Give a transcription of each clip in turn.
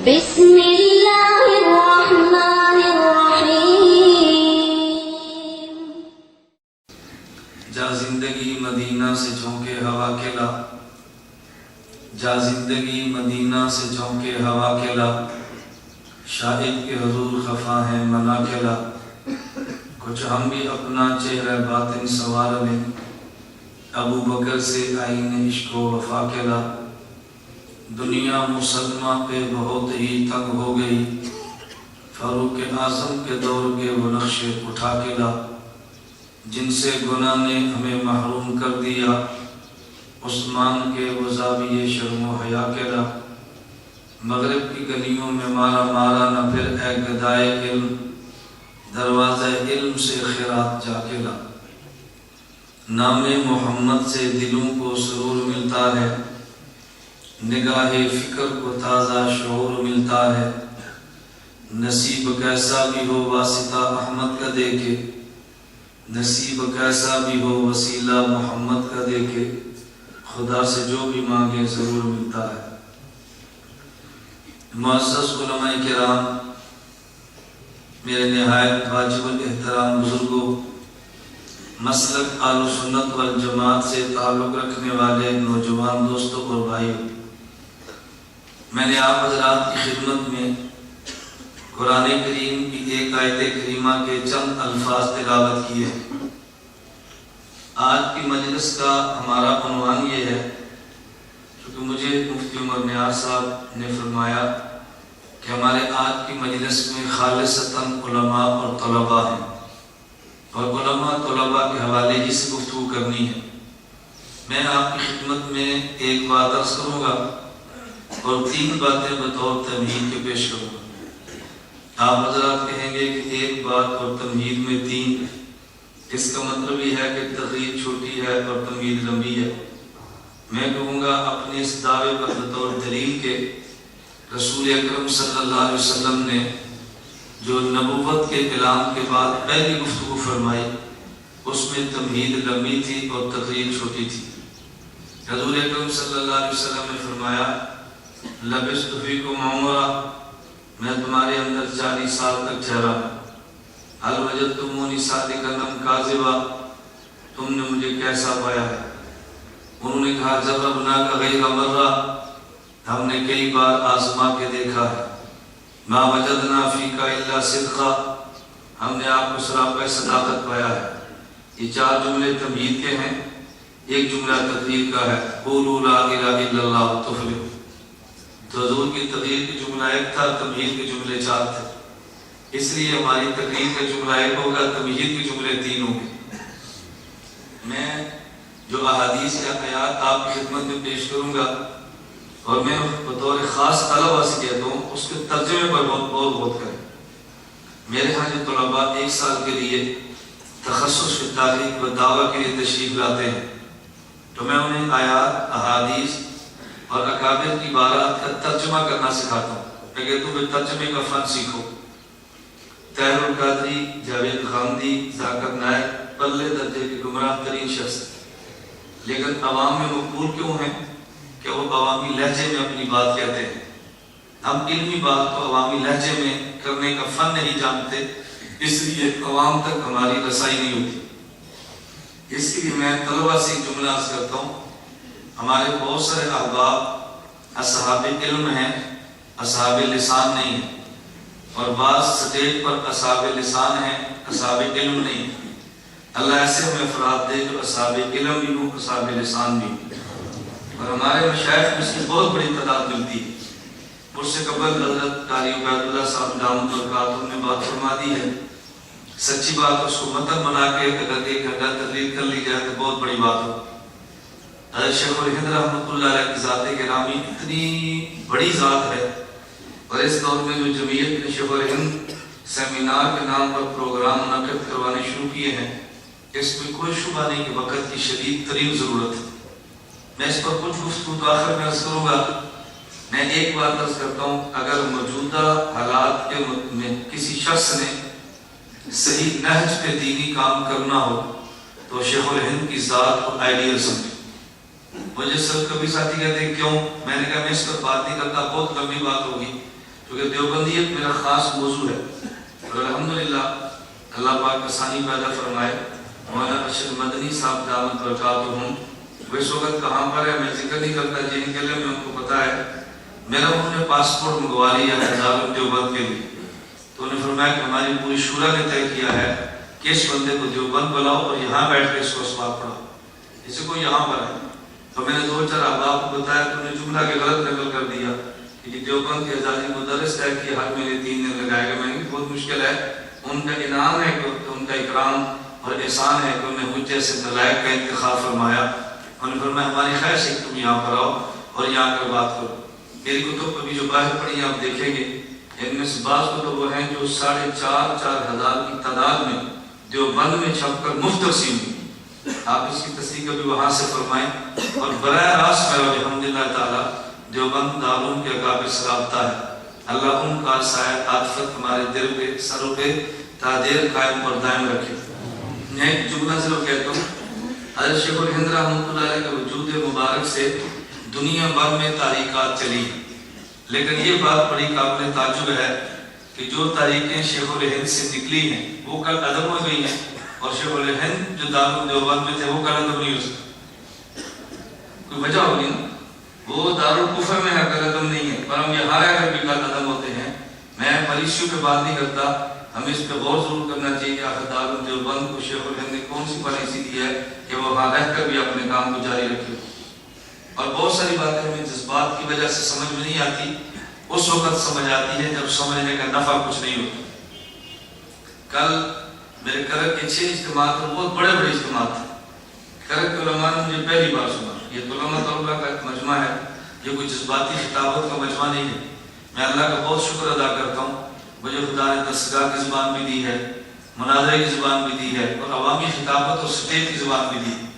بسم اللہ الرحمن الرحیم۔ جا زندگی مدینہ سے جھونکے ہوا کے لا، جا زندگی مدینہ سے جھونکے ہوا کے لا، شاہد کے حضور خفا ہے منا کے لا، کچھ ہم بھی اپنا چہرہ باطن سوار لیں، ابو بکر سے آئین عشق و وفا کے لا، دنیا مسلمہ پہ بہت ہی تنگ ہو گئی، فاروق اعظم کے دور کے وہ نقشے اٹھا کے لا، جن سے گناہ نے ہمیں محروم کر دیا، عثمان کے وہ زاویے شرم و حیا کے لا، مغرب کی گلیوں میں مارا مارا نہ پھر اے گدائے علم، دروازہ علم سے خیرات جا کے لا، نام محمد سے دلوں کو سرور ملتا ہے، نگاہ فکر کو تازہ شعور ملتا ہے، نصیب کیسا بھی ہو واسطہ احمد کا دیکھے، نصیب کیسا بھی ہو وسیلہ محمد کا دیکھے، خدا سے جو بھی مانگے ضرور ملتا ہے۔ معزز علماء کرام، میرے نہایت واجب الاحترام بزرگوں، مسلک اہل سنت والجماعت سے تعلق رکھنے والے نوجوان دوستوں اور بھائیوں، میں نے آپ حضرات کی خدمت میں قرآن کریم کی ایک آیت کریمہ کے چند الفاظ تلاوت کیے ہیں۔ آج کی مجلس کا ہمارا عنوان یہ ہے، کیونکہ مجھے مفتی عمر نیاز صاحب نے فرمایا کہ ہمارے آج کی مجلس میں خالصتاً علماء اور طلباء ہیں، اور علماء طلباء کے حوالے ہی سے گفتگو کرنی ہے۔ میں آپ کی خدمت میں ایک بات عرض کروں گا اور 3 باتیں بطور تمہید کے پیش کروں گا۔ آپ حضرات کہیں گے کہ ایک بات اور تمہید میں 3، اس کا مطلب یہ ہے کہ تقریر چھوٹی ہے اور تمہید لمبی ہے۔ میں کہوں گا اپنے اس دعوے پر بطور دلیل کے رسول اکرم صلی اللہ علیہ وسلم نے جو نبوت کے اعلان کے بعد پہلی گفتگو فرمائی، اس میں تمہید لمبی تھی اور تقریر چھوٹی تھی۔ حضور اکرم صلی اللہ علیہ وسلم نے فرمایا، لبثت فیکم عمرا، میں تمہارے اندر 40 سال تک ٹھہرا ہوں، هل وجدتمونی صادقا ام کاذبا، تم نے مجھے کیسا پایا ہے؟ انہوں نے کہا جربناک غیر مرہ، ہم نے کئی بار آزما کے دیکھا ہے، ما وجدنا فیکا الا صدقا، ہم نے آپ کو سراپا صداقت پایا ہے۔ یہ 4 جملے تمہید کے ہیں، ایک جملہ تقریر کا ہے، قولوا لا الہ الا اللہ تفلحوا۔ تو حضور کی تقریر کی جملہ 1 تھا، تمہید کے جملے 4 تھے، اس لیے ہماری تقریر کا جملہ 1 ہوگا، تمہید کے جملے 3 ہوں گے۔ میں جو احادیث یا آیات آپ کی خدمت میں پیش کروں گا، اور میں بطور خاص طلبہ سے کہتا ہوں اس کے ترجمے پر بہت غور کریں۔ میرے ہاں جو طلباء 1 سال کے لیے تخصص فی تحقیق و دعویٰ کے لیے تشریف لاتے ہیں، تو میں انہیں آیات، احادیث اور اکابر کی عبارات کا ترجمہ کرنا سکھاتا ہوں۔ میں کہتا ہوں کہ ترجمے کا فن سیکھو۔ طاہر القادری، جاوید غامدی، ذاکر نائک پلے درجے کے گمراہ ترین شخص، لیکن عوام میں مقبول کیوں ہیں کہ وہ عوامی لہجے میں اپنی بات کہتے ہیں۔ ہم علمی بات کو عوامی لہجے میں کرنے کا فن نہیں جانتے، اس لیے عوام تک ہماری رسائی نہیں ہوتی۔ اس لیے میں طلبہ سے ایک جملہ عرض کرتا ہوں، ہمارے بہت سارے احباب اصحاب علم ہیں، اصحاب لسان نہیں ہیں، اور بعض سٹیج پر اصحاب لسان ہیں، اصحاب علم نہیں ہیں۔ اللہ ایسے ہمیں افراد دے جو اصحاب علم بھی ہوں، اصحاب لسان بھی ہوں، اور ہمارے مشائخ میں اس کی بہت بڑی تعداد ملتی ہے۔ مجھ سے قبل حضرت قاری عبید اللہ صاحب دامت برکاتہم نے بات فرما دی ہے، سچی بات اس کو متن بنا کے اگر 1 گھنٹہ تقریر کر لی جائے تو بہت بڑی بات ہو۔ حضرت شیخ الہند رحمۃ اللہ علیہ کی ذات گرامی اتنی بڑی ذات ہے، اور اس دور میں جو جمعیت نے شیخ الہند سیمینار کے نام پر پروگرام منعقد کروانے شروع کیے ہیں، اس میں کوئی شبہ نہیں کہ وقت کی شدید ترین ضرورت ہے۔ میں اس پر کچھ گفتگو تو آخر میں عرض کروں گا۔ میں ایک بات عرض کرتا ہوں، اگر موجودہ حالات میں کسی شخص نے صحیح نہج پہ دینی کام کرنا ہو تو شیخ الہند کی ذات کو آئیڈیل سمجھے۔ مجھے سب کبھی ساتھی کہتے ہیں کیوں؟ میں نے کہا میں اس پر بات نہیں کرتا، بہت لمبی بات ہوگی، کیونکہ دیوبندیت میرا خاص موضوع ہے، اور الحمدللہ اللہ پاک آسانی پیدا فرمائے۔ مولانا ارشد مدنی صاحب دعوت برکاتہم وہ اس وقت کہاں پر ہے میں ذکر نہیں کرتا، جن کے لیے میں ان کو پتا ہے، میرا انہوں نے پاسپورٹ منگوا لیا ہے دارالعلوم دیوبند کے لیے، تو انہوں نے فرمایا کہ ہماری پوری شورا نے طے کیا ہے کہ اس بندے کو دیوبند بلاؤ اور یہاں بیٹھ کے اس کو اسباق پڑھاؤ، اسی کو یہاں پر ہے۔ تو میں نے 2-4 احباب کو بتایا تو انہوں نے جملہ کے غلط نقل کر دیا کہ دیوبند کے اعزازی مدرس طے کیا ہر مہینے 3 دن لگائے گا۔ میں نے بہت مشکل ہے، ان کا انعام ہے کہ ان کا اکرام اور احسان ہے کہ انہوں نے مجھ جیسے نالائق کا انتخاب فرمایا۔ انہوں نے فرمایا ہماری خواہش ہے کہ تم یہاں پر آؤ اور یہاں کر بات کرو۔ میری کتب ابھی جو باہر پڑھی ہیں آپ دیکھیں گے، ان میں سے بعض کتب وہ ہیں جو 4,500 ہزار کی تعداد میں دیوبند میں چھپ کر مفت تقسیم ہوئی۔ آپ اس کی تصدیق ابھی وہاں سے فرمائیں، اور براہ راست میرا الحمدللہ تعالیٰ دیوبند دارالعلوم کے اکابر سے رابطہ ہے۔ اللہ ان کا سایہ عاطفت ہمارے دل پہ سروں پہ تادیر قائم اور دائم رکھے۔ میں ایک جملہ ضرور کہتا ہوں، حضرت شیخ الہند رحمۃ اللہ علیہ کے وجود مبارک سے دنیا بھر میں تحریکات چلی، لیکن یہ بات بڑی قابل تعجب ہے کہ جو تحریکیں شیخ الہند سے نکلی ہیں وہ کل عدم ہو گئی ہیں، اور شیخ الہند جو دارالعلوم دیوبند میں تھے وہ کل عدم نہیں ہو سکتے۔ کوئی وجہ ہوگی نا، وہ دارالکفر میں ہے، کل عدم نہیں ہے، پر ہم یہاں رہ کر بھی کل عدم ہوتے ہیں۔ میں پالیسیوں پہ بات نہیں کرتا، ہمیں اس پہ غور ضرور کرنا چاہیے کہ آخر دارالعلوم دیوبند کو شیخ الہند نے کون سی پالیسی دی ہے کہ وہ وہاں رہ کر بھی اپنے کام کو جاری رکھے۔ اور بہت ساری باتیں ہمیں جذبات کی وجہ سے سمجھ میں نہیں آتی، اس وقت سمجھ آتی ہے جب سمجھنے کا نفع کچھ نہیں ہوتا۔ کل میرے کرک کے 6 اجتماعات اور بہت بڑے بڑے اجتماعات تھے۔ کرک کے علماء نے مجھے پہلی بار سنا، یہ تو علماء طلبہ کا ایک مجمع ہے، یہ کوئی جذباتی خطابت کا مجمع نہیں ہے۔ میں اللہ کا بہت شکر ادا کرتا ہوں، مجھے خدا نے تذکرہ کی زبان بھی دی ہے، مناظرے کی زبان بھی دی ہے، اور عوامی خطابت اور سٹیج کی زبان بھی دی ہے۔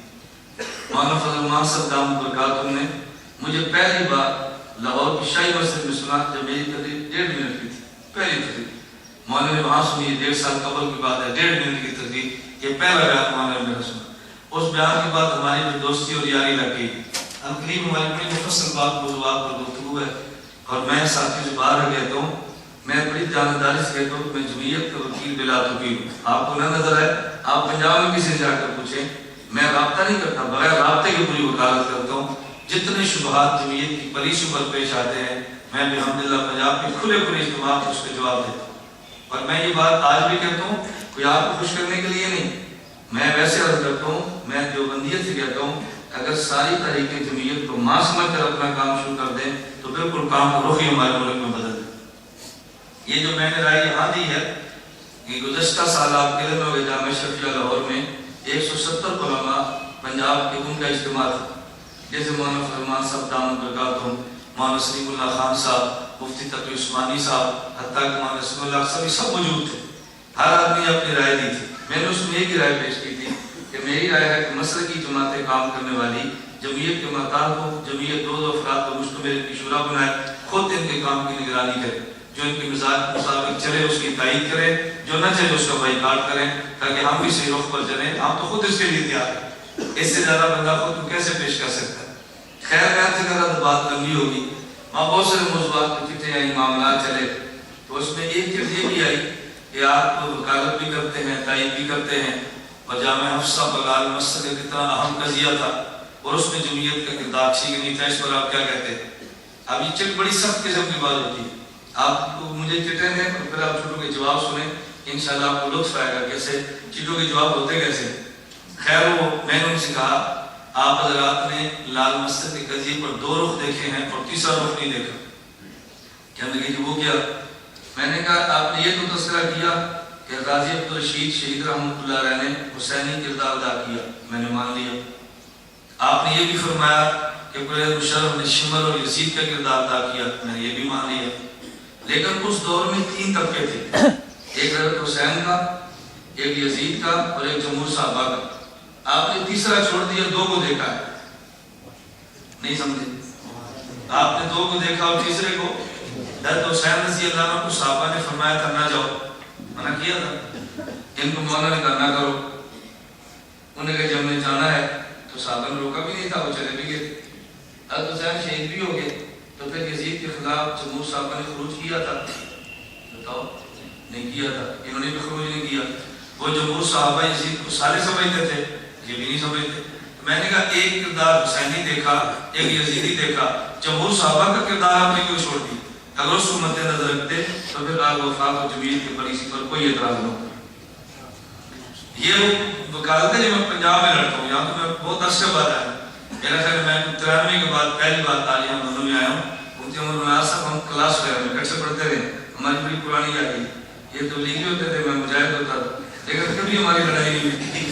مولانا فضل الرحمان صاحب دامت برکاتہم نے مجھے پہلی بار لاہور کی شاہی مسجد میں سنا جب میری تقریر 1.5 منٹ کی تھی، پہلی تقریر مولانا نے وہاں سنی، 1.5 سال قبل کی بات ہے، 1.5 منٹ کی تقریر، یہ پہلا بیان مولانا نے میرا سنا۔ اس بیان کے بعد ہماری جو دوستی اور یاری لگ گئی، قریب ہماری بڑی مفصل بات موضوعات پر گفتگو ہے، اور میں ساتھی سے باہر کہتا ہوں، میں بڑی جانداری سے کہتا ہوں کہ میں جمعیت کا وکیل بلا توقیر ہوں۔ آپ کو نہ نظر ہے، آپ پنجاب میں کسی جا کر پوچھیں، میں رابطہ نہیں کرتا، بغیر رابطے کی پوری وکالت کرتا ہوں۔ جتنے شبہات جمعیت کی پالیسیوں پر پیش آتے ہیں، میں بھی الحمدللہ پنجاب کے کھلے اجتماع میں اس کے جواب دیتا ہوں۔ اور میں یہ بات آج بھی کہتا ہوں، کوئی آپ کو خوش کرنے کے لیے نہیں، میں ویسے عرض کرتا ہوں، میں دیوبندیت سے کہتا ہوں، اگر ساری تحریکیں جمعیت کو ماں سمجھ کر اپنا کام شروع کر دیں تو بالکل کام کو رخ ہی ہمارے ملک میں بدل دیں۔ یہ جو میں نے رائے یہاں دی ہے کہ گزشتہ سال آپ کے علم ہوگے جامعہ شفیہ لاہور میں 170 علماء پنجاب کے ان کا اجتماع تھا، جیسے مولانا فضل الرحمان صاحب دامت برکاتہم، مولانا سلیم اللہ خان صاحب، مفتی تقی عثمانی صاحب، حتیٰ کہ مولانا اسم اللہ صاحب، سب موجود تھے۔ ہر آدمی نے اپنی رائے دی تھی۔ میں نے اس میں ایک ہی رائے پیش کی تھی کہ میری رائے ہے کہ مسلکی جماعتیں کام کرنے والی جمعیت کے مقام کو جمعیت 2 افراد کو مشتمل کی شورا بنائے، خود ان کے کام کی نگرانی کرے، جو ان کے مزاج کے مطابق چلے اس کی تائید کرے، جو نہ چلے اس کا بائیکاٹ کریں، تاکہ ہم بھی صحیح رخ پر چلیں۔ ہم تو خود اس کے لیے تیار ہیں، اس سے زیادہ بندہ خود کو کیسے پیش کر سکتا ہے؟ خیر سے اگر بات لمبی ہوگی، وہاں بہت سارے موضوعات کی چٹھیں آئی، معاملات چلے، تو اس میں ایک چیز یہ بھی آئی کہ آپ وکالت بھی کرتے ہیں، تائید بھی کرتے ہیں، اور جامعہ حفصہ بغال مسئلہ کتنا اہم قضیہ تھا اور اس میں جمعیت کا کردار ٹھیک نہیں تھا، اس پر آپ کیا کہتے ہیں؟ اب یہ چٹ بڑی سخت قسم کی بات ہوتی ہے، آپ کو مجھے چٹیں دیں اور پھر آپ چھوٹوں کے جواب سنیں، انشاءاللہ آپ کو لطف آئے گا کیسے چٹوں کے جواب ہوتے کیسے۔ خیر وہ میں نے ان سے کہا آپ حضرات نے لال مسجد کے قضیے پر 2 رخ دیکھے ہیں اور تیسرا رخ نہیں دیکھا۔ کہنے لگے کہ وہ کیا؟ میں نے کہا آپ نے یہ تو تذکرہ کیا کہ غازی عبدالرشید شہید رحمۃ اللہ علیہ نے حسینی کردار ادا کیا، میں نے مان لیا۔ آپ نے یہ بھی فرمایا کہ پرویز مشرف نے شمر اور یزید کا کردار ادا کیا، میں نے یہ بھی مان لیا۔ لیکن اس دور میں 3 طبقے تھے، ایک حضرت حسین کا، ایک یزید کا اور ایک جمہور صحابہ کا۔ آپ نے تیسرا چھوڑ دیا، 2 کو دیکھا ہے، نہیں سمجھے؟ آپ نے 2 کو دیکھا اور تیسرے کو حضرت حسین رضی اللہ عنہ کو صحابہ نے فرمایا تھا نہ جاؤ، منع کیا تھا، ان کو مولانا نے کہا نہ کرو، انہوں نے کہا جب ہم نے جانا ہے تو صحابہ نے روکا بھی نہیں تھا، وہ چلے بھی گئے۔ حضرت حسین شہید بھی ہو گئے تو تو پھر یزید کے خلاف جمہور صحابہ نے خروج کیا تھا؟ بتاؤ، نہیں کیا تھا، انہوں نے بھی خروج نہیں کیا۔ وہ جمہور صحابہ یزید کو سارے سمجھتے تھے، یہ بھی نہیں سمجھتے۔ میں نے کہا ایک کردار حسینی دیکھا، ایک یزیدی دیکھا، جمہور صحابہ کا کردار آپ نے کیوں چھوڑ دی؟ اگر اس کو مد نظر رکھتے تو پھر آپ وفاق و جمیل کے پر اسی پر کوئی اعتراض نہ ہوتا۔ یہ وکالت ہے جو میں پنجاب میں لڑتا ہوں، یہاں تو میں بہت عرصے بعد آیا، میرا خیال میں 93 کے بعد پہلی بار تالیاں دونوں میں آیا ہوں۔ مفتی عمر نواز صاحب ہم کلاس وغیرہ میں کٹھے پڑھتے رہے، ہماری بڑی پرانی آ گئی، یہ تبلیغی ہوتے تھے، میں مجاہد ہوتا تھا، لیکن کبھی ہماری لڑائی نہیں ہوئی،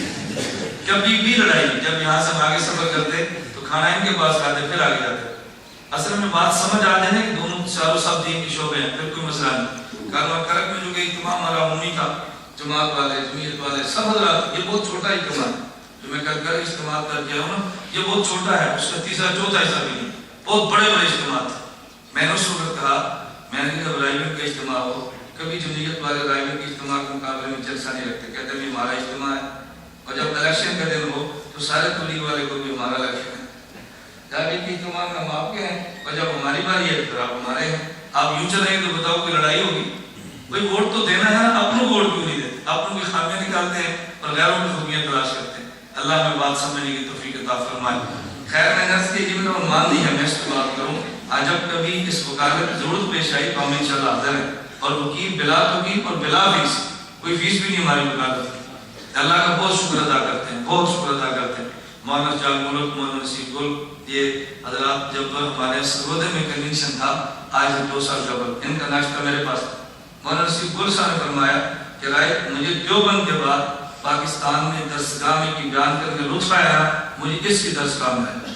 کبھی بھی لڑائی نہیں۔ جب یہاں سے ہم آگے سفر کرتے تو کھانا ان کے پاس کھاتے پھر آگے جاتے۔ اصل میں بات سمجھ آ جائے کہ دونوں چاروں سب دین کے شعبے ہیں، پھر کوئی مسئلہ نہیں۔ کارواں کرک میں جو کہ اجتماع ہمارا عمومی تھا، جماعت والے، جمعیت والے، سب حضرات، یہ بہت چھوٹا اجتماع ہے جو میں کر اجتماع کر کے ہوں نا، یہ بہت چھوٹا ہے، اس کا تیسرا چوتھا حصہ بھی نہیں، بہت بڑے بڑے اجتماع تھے۔ میں نے اس وقت کہا، میں نے کہا رائیون کا اجتماع ہو، کبھی جمعیت والے رائیون کے اجتماع کے مقابلے میں جلسہ نہیں رکھتے، کہتے ہیں ہمارا اجتماع ہے، اور جب الیکشن کا دن ہو تو سارے تبلیغ والے کو بھی ہمارا الیکشن ہے، جب ایک اجتماع میں ہم آپ کے ہیں، اور جب ہماری باری ہے تو آپ ہمارے ہیں۔ آپ یوں چلیں گے تو بتاؤ کوئی لڑائی ہوگی؟ بھئی ووٹ تو دینا ہے نا، اپنوں کو ووٹ کیوں نہیں دیتے؟ اپنوں کی خامیاں نکالتے ہیں اور غیروں کی خوبیاں تلاش کرتے ہیں۔ اللہ میں بات سمجھنے کی توفیق عطا فرمائے۔ خیر میں نفس کی جن میں عنوان نہیں ہے، میں اس کی بات کروں، آج جب کبھی اس وکالت کی ضرورت پیش آئی تو ہم انشاءاللہ حاضر ہیں، اور وکیل بلا توکیل اور بلا فیس، کوئی فیس بھی نہیں ہماری وکالت کی۔ اللہ کا بہت شکر ادا کرتے ہیں، بہت شکر ادا کرتے ہیں۔ مولانا جال ملک، مولانا نصیب گل، یہ حضرات جب ہمارے سرودے میں کنونشن تھا آج سے 2 سال قبل، ان کا ناشتہ میرے پاس تھا۔ مولانا نصیب گل صاحب نے فرمایا کہ رائے مجھے دیوبند کے بعد پاکستان میں درسگاہ میں کی بیان کرنے لطف آیا، مجھے اس کی درسگاہ میں آیا۔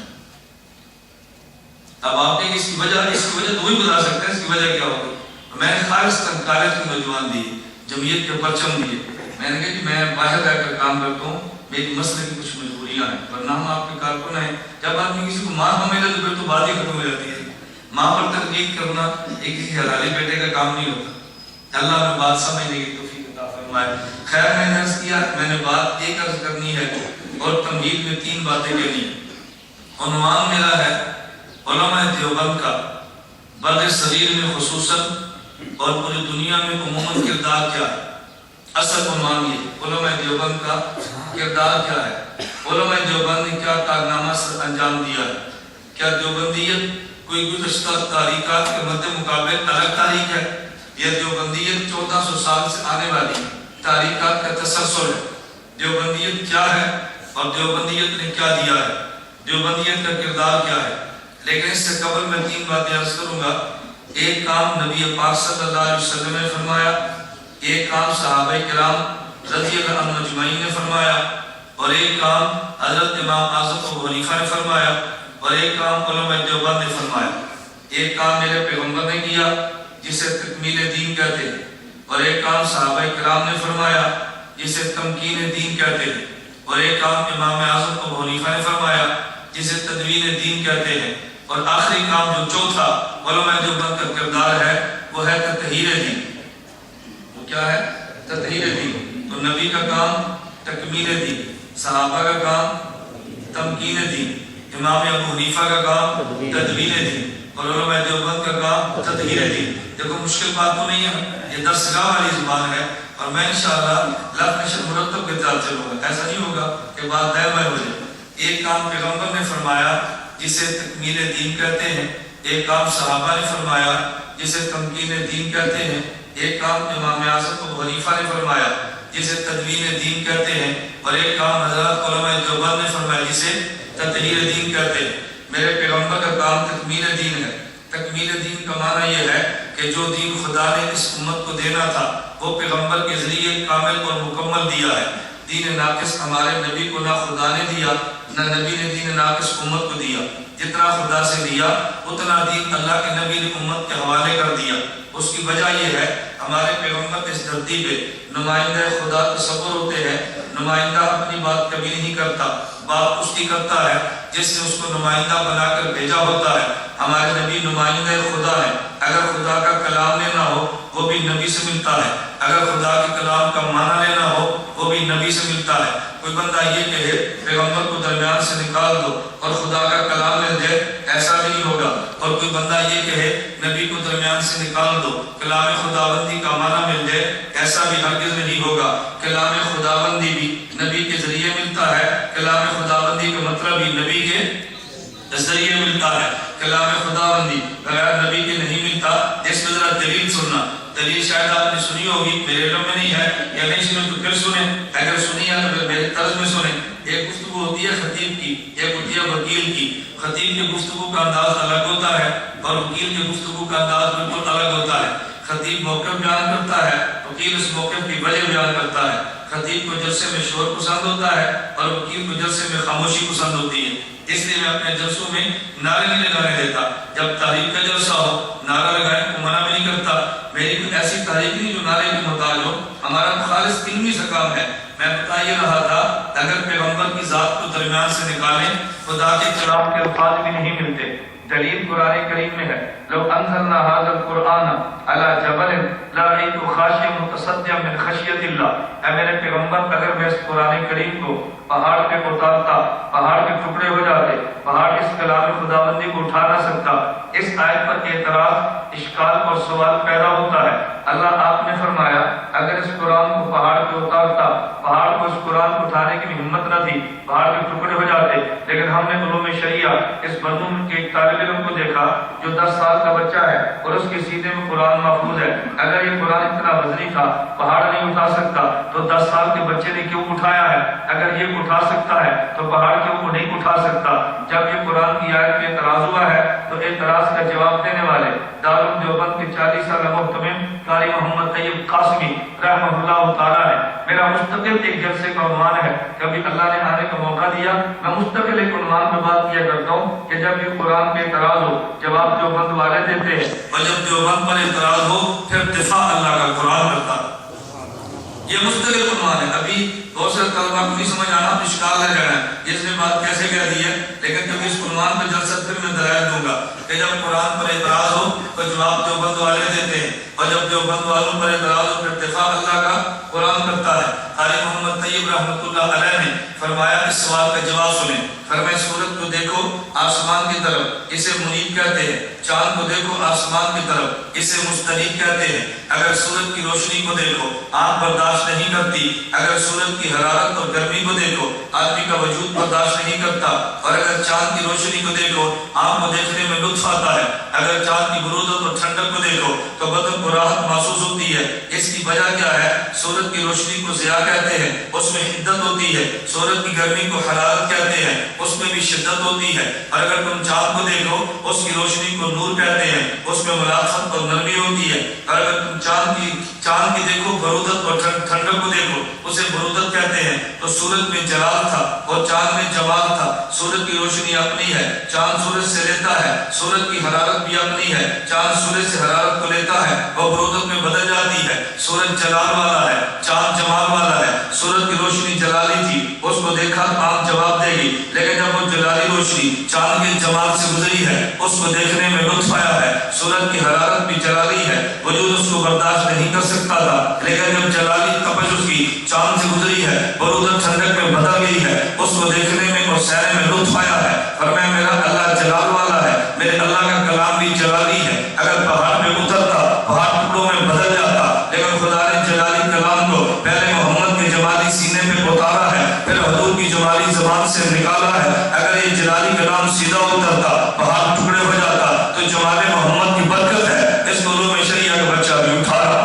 اب آپ نے اس کی وجہ تو وہی بتا سکتے ہیں اس کی وجہ کیا ہوگی۔ میں نے خالص کالج کے نوجوان دیے، جمعیت کے پرچم دیے، میں نے کہا کہ میں باہر رہ کر کام کرتا ہوں، میری مسئلے کی کچھ مجبوریاں ہیں، ورنہ ہم آپ کے کارکن ہیں۔ جب آدمی کسی کو ماں کو ملے تو پھر تو بات ہی ختم ہو جاتی ہے۔ ماں پر تنقید کرنا ایک کسی حلالی بیٹے کا کام نہیں ہوتا۔ اللہ میں بات سمجھنے کی توفیق عطا فرمائے۔ خیر میں نے عرض کیا، میں نے بات ایک عرض کرنی ہے اور تمہید میں 3 باتیں کرنی ہیں۔ عنوان میرا ہے علماء دیوبند کا بر صغیر میں خصوصاً اور پوری دنیا میں عموماً کردار کیا ہے۔ اصل عنوان یہ علماء دیوبند کا کردار کیا ہے، علماء دیوبند نے کیا کارنامہ سر انجام دیا ہے، کیا دیوبندیت کوئی گزشتہ تاریخات کے مد مقابل الگ تاریخ ہے، یہ دیوبندیت 1400 سال سے آنے والی تاریخات کا تسلسل ہے۔ دیوبندیت کیا ہے اور دیوبندیت نے کیا دیا ہے، دیوبندیت کا کردار کیا ہے۔ لیکن اس سے قبل میں 3 باتیں عرض کروں گا۔ ایک کام نبی پاک صلی اللہ علیہ وسلم نے فرمایا، ایک کام صحابہ کرام رضی اللہ عنہم اجمعین نے فرمایا، اور ایک کام حضرت امام اعظم ابو حنیفہ نے فرمایا، اور ایک کام علماء دیوبند نے فرمایا۔ ایک کام میرے پیغمبر نے کیا جسے تکمیل دین کہتے ہیں، اور ایک کام صحابہ کرام نے فرمایا جسے تمکین دین کہتے ہیں، اور ایک کام امام اعظم ابو حنیفہ نے فرمایا جسے تدوین دین کہتے ہیں، اور آخری کام جو چوتھا علماء دیوبند کا کردار ہے وہ ہے تطہیر دین۔ وہ کیا ہے؟ تطہیر دین۔ تو نبی کا کام تکمیل دین، صحابہ کا کام تمکین دین، امام ابو حنیفہ کا کام تدوین دین، اور علماء دیوبند کا کام تطہیر دین۔ دیکھو مشکل بات تو نہیں ہے، یہ درسگاہ والی زبان ہے، اور میں انشاءاللہ لفظ نشر مرتب کے ساتھ چلوں گا، ایسا نہیں ہوگا کہ بات دائم ہو جائے۔ ایک کام پیغمبر نے فرمایا جسے تکمیل دین کہتے ہیں، ایک کام صحابہ نے فرمایا جسے تمکین دین کہتے ہیں، ایک کام امام اعظم ابو حنیفہ نے فرمایا جسے تدوین دین کہتے ہیں، اور ایک کام حضرات علماء دیوبند نے فرمایا جسے تطہیر دین کہتے ہیں۔ میرے پیغمبر کا کام تکمیل دین ہے۔ تکمیل دین کا معنی یہ ہے کہ جو دین خدا نے اس امت کو دینا تھا وہ پیغمبر کے ذریعے کامل اور مکمل دیا ہے۔ دین ناقص ہمارے نبی کو نہ خدا نے دیا نہ نبی نے دین ناقص امت کو دیا۔ جتنا خدا سے لیا اتنا دین اللہ کے نبی نے امت کے حوالے کر دیا۔ اس کی وجہ یہ ہے ہمارے پیغمبر اس دھرتی پہ نمائندہ خدا تصور ہوتے ہیں، نمائندہ اپنی بات کبھی نہیں کرتا، بات اس کی کرتا ہے جس نے اس کو نمائندہ بنا کر بھیجا ہوتا ہے۔ ہمارے نبی نمائندہ خدا ہے۔ اگر خدا کا کلام لینا ہو وہ بھی نبی سے ملتا ہے، اگر خدا کے کلام کا معنی لینا ہو وہ بھی نبی سے ملتا ہے۔ کوئی بندہ یہ کہے پیغمبر کو درمیان سے نکال دو اور خدا کا کلام لے دے، ایسا نہیں ہوگا۔ اور کوئی بندہ یہ کہے نبی کو درمیان سے نکال دو کلام خداوندی کا معنی مل جائے، ایسا بھی ہرگز نہیں ہوگا۔ کلام خداوندی بھی نبی کے ذریعے ملتا ہے، کلام خداوندی کا مطلب بھی نبی کے ذریعے ملتا ہے۔ کلام خداوندی بغیر نبی کے نہیں ملتا۔ اس میں ذرا دلیل سننا، دلیل شاید آپ نے سنی ہوگی، میرے علم میں نہیں ہے، یا نہیں سنی تو پھر سنیں، اگر سنی ہے تو میرے طرز میں سنیں۔ ایک گفتگو ہوتی ہے خطیب کی، ایک ہوتی ہے وکیل کی۔ خطیب کی گفتگو کا انداز الگ ہوتا ہے اور وکیل کی گفتگو کا انداز بالکل الگ ہوتا ہے۔ خطیب موقف بیان کرتا ہے، وکیل اس موقف کی وجہ بیان کرتا ہے۔ خطیب کو جلسے میں شور پسند ہوتا ہے اور وکیل کو جلسے میں خاموشی پسند ہوتی ہے۔ اس لیے میں اپنے جلسوں میں نعرے نہیں لگانے دیتا۔ جب تحریک کا جلسہ ہو نعرہ لگائیں کو منع بھی نہیں کرتا۔ میری کوئی ایسی تحریک نہیں جو نعرے کی محتاج ہو، ہمارا خالص علمی سا کام ہے۔ میں بتا یہ رہا تھا اگر پیغمبر کی ذات کو درمیان سے نکالیں خدا کے کلام کے الفاظ بھی نہیں ملتے۔ دلیل قرآن کریم میں ہے، لو انزلنا هذا القرآن على جبل لرأيته خاشعا متصدعا من خشية الله۔ اے میرے پیغمبر اگر میں اس قرآن کریم کو پہاڑ پہ اتارتا، پہاڑ کے ٹکڑے ہو جاتے، پہاڑ اس کلام خداوندی کو اٹھا نہ سکتا۔ اس آیت پر اعتراض، اشکال اور سوال پیدا ہوتا ہے۔ اللہ آپ نے فرمایا اگر اس قرآن کو پہاڑ پہ اتارتا، پہاڑ کو اس قرآن کو اٹھانے کی ہمت نہ تھی، پہاڑ کے ٹکڑے ہو جاتے۔ لیکن ہم نے علوم شریعہ اس بندوں کے ایک طالب علم کو دیکھا جو 10 سال کا بچہ ہے اور اس کے سینے میں قرآن محفوظ ہے۔ اگر یہ قرآن اتنا وزنی تھا، پہاڑ نہیں اٹھا سکتا، تو 10 سال کے بچے نے کیوں اٹھایا ہے؟ اگر یہ اٹھا سکتا ہے تو پہاڑ کیوں وہ نہیں اٹھا سکتا؟ جب یہ قرآن کی آیت پہ اعتراض ہوا ہے تو اعتراض کا جواب دینے والے دارالعلوم دیوبند کے 40 سالہ محتمم قاری محمد طیب قاسمی رحمہ اللہ تعالیٰ ہے۔ میرا مستقل ایک جلسے کا عنوان ہے، کبھی اللہ نے آنے کا موقع دیا میں مستقل ایک عنوان پہ بات کیا کرتا ہوں کہ جب یہ قرآن پہ اعتراض ہو جواب دیوبند والے دیتے ہیں، اور جب دیوبند پر اعتراض ہو پھر دفاع اللہ کا قرآن کرتا۔ یہ مستقل عنوان ہے۔ ابھی بہت سے طلبہ کو نہیں سمجھ آنا، اشکال رہ جانا ہے اس نے بات کیسے کہہ دی ہے، لیکن کبھی اس عنوان پہ جلسہ پھر میں دلائل دوں گا کہ جب قرآن پر اعتراض ہو تو جواب دیوبند والے دیتے ہیں، اور جب دیوبند والوں پر اعتراض ہو پھر دفاع اللہ کا قرآن کرتا ہے۔ قاری محمد طیب رحمۃ اللہ علیہ نے فرمایا اس سوال کا جواب سنیں۔ فرمایا سورج کو دیکھو آسمان کی طرف، اسے منیب کہتے ہیں۔ چاند کو دیکھو آسمان کی طرف، اسے مستنیب کہتے ہیں۔ اگر سورج کی روشنی کو دیکھو آنکھ برداشت نہیں کرتی، اگر سورج کی حرارت اور گرمی کو دیکھو آدمی کا وجود برداشت نہیں کرتا، اور اگر چاند کی روشنی کو دیکھو آنکھ کو دیکھنے میں لطف آتا ہے، اگر چاند کی برودت اور ٹھنڈک کو دیکھو تو بدن کو راحت محسوس ہوتی ہے۔ اس کی وجہ کیا ہے؟ سورج کی روشنی کو ضیاء کہتے ہیں، اس میں حدت ہوتی ہے۔ سورج کی گرمی کو حرارت کہتے ہیں، اس میں بھی شدت ہوتی ہے۔ اور اگر تم چاند کو دیکھو اس کی روشنی کو نور کہتے ہیں، اس میں ملاقات اور نرمی ہوتی ہے۔ اور اگر تم چاند کی دیکھو برودت اور ٹھنڈک کو دیکھو اسے برودت کہتے ہیں۔ تو سورج میں جلال تھا اور چاند میں جمال تھا۔ سورج کی روشنی اپنی ہے، چاند سورج سے لیتا ہے۔ سورج کی حرارت بھی اپنی ہے، چاند سورج سے حرارت کو لیتا ہے اور برودت میں بدل جاتی ہے۔ سورج جلال والا ہے، چاند جمال والا ہے۔ سورج کی روشنی جلالی تھی، اس کو دیکھا تو آنکھ جواب دے گی، لیکن جب وہ جلالی روشنی چاند کے جمال سے گزری ہے اس کو دیکھنے میں لطف آیا ہے۔ سورج کی حرارت بھی جلالی ہے، وجود اس کو برداشت نہیں کر سکتا تھا، لیکن جب جلالی تپش اس کی چاند سے گزری ہے، برودت ٹھنڈک میں بدل گئی ہے، اس کو دیکھنے میں اور سہنے میں لطف آیا ہے۔ فرمایا میرا اللہ جلال والا ہے، میرے اللہ کا کلام بھی جلالی ہے۔ اگر پہاڑ پہ اترتا پہاڑ ٹکڑوں میں بدل جاتا، لیکن خدا نے جلالی کلام کو پہلے محمد کے جمالی سینے پہ اتارا ہے، پھر حضور کی جمالی زبان سے نکالا ہے۔ اگر یہ جلالی کلام سیدھا اترتا پہاڑ ٹکڑے ہو جاتا تو جمال محمد کی برکت ہے، اس کو علوم شریعہ کا بچہ بھی اٹھا رہا۔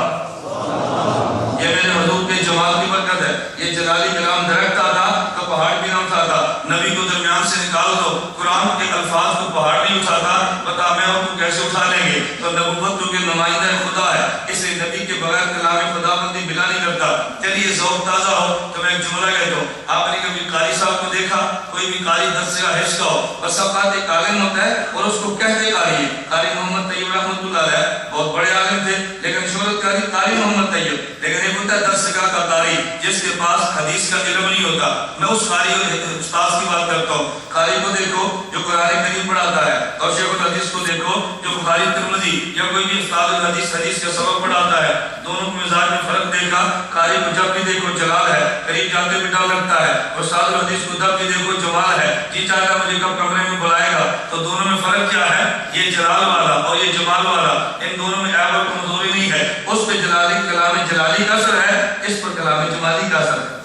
یہ میرے حضور کے جمال کی برکت ہے۔ یہ جلالی کلام درختہ تھا تو پہاڑ بھی نہ اٹھاتا۔ نبی کو درمیان سے نکال دو، قرآن کے الفاظ کو پہاڑ نہیں اٹھاتا۔ بتا میں ان کو کیسے اٹھا لیں گے؟ تو نبوت کیونکہ نمائندہ خدا ہے، اس لیے نبی کے بغیر کلام خدا بندی بلا نہیں کرتا۔ چلیے ذوق تازہ ہو تو میں ایک جملہ کہتا ہوں۔ آپ نے کبھی قاری صاحب کو دیکھا؟ کوئی بھی قاری 10 جگہ حفظ کا ہو، بس اوقات ایک عالم ہوتا ہے اور اس کو کہتے قاری ہے۔ قاری محمد طیب رحمۃ اللہ علیہ بہت بڑے عالم تھے، لیکن شہرت قاری محمد طیب، لیکن ایک ہوتا ہے 10 جگہ کا قاری جس کے پاس حدیث کا علم نہیں ہوتا۔ میں اس قاری استاذ کی بات کرتا ہوں۔ قاری کو دیکھو جو قرآن کریم پڑھاتا ہے، اور شیخ الحدیث کو دیکھو جو بخاری ترمذی یا کوئی بھی استاد الحدیث حدیث کا سبق پڑھاتا ہے۔ دونوں کے مزاج میں فرق دیکھا۔ قاری قاری کو جب بھی دیکھو جلال ہے، قریب جاتے بھی ڈر لگتا ہے، اور استاد الحدیث کو جب بھی دیکھو جمال ہے، جی چاہتا مجھے کب کمرے میں بلائے گا۔ تو دونوں میں فرق کیا ہے؟ یہ جلال والا اور یہ جمال والا، ان دونوں میں عیب اور کمزوری نہیں ہے۔ اس پہ جلالی کلام جلالی کا اثر ہے، اس پر کلام جمالی کا اثر ہے۔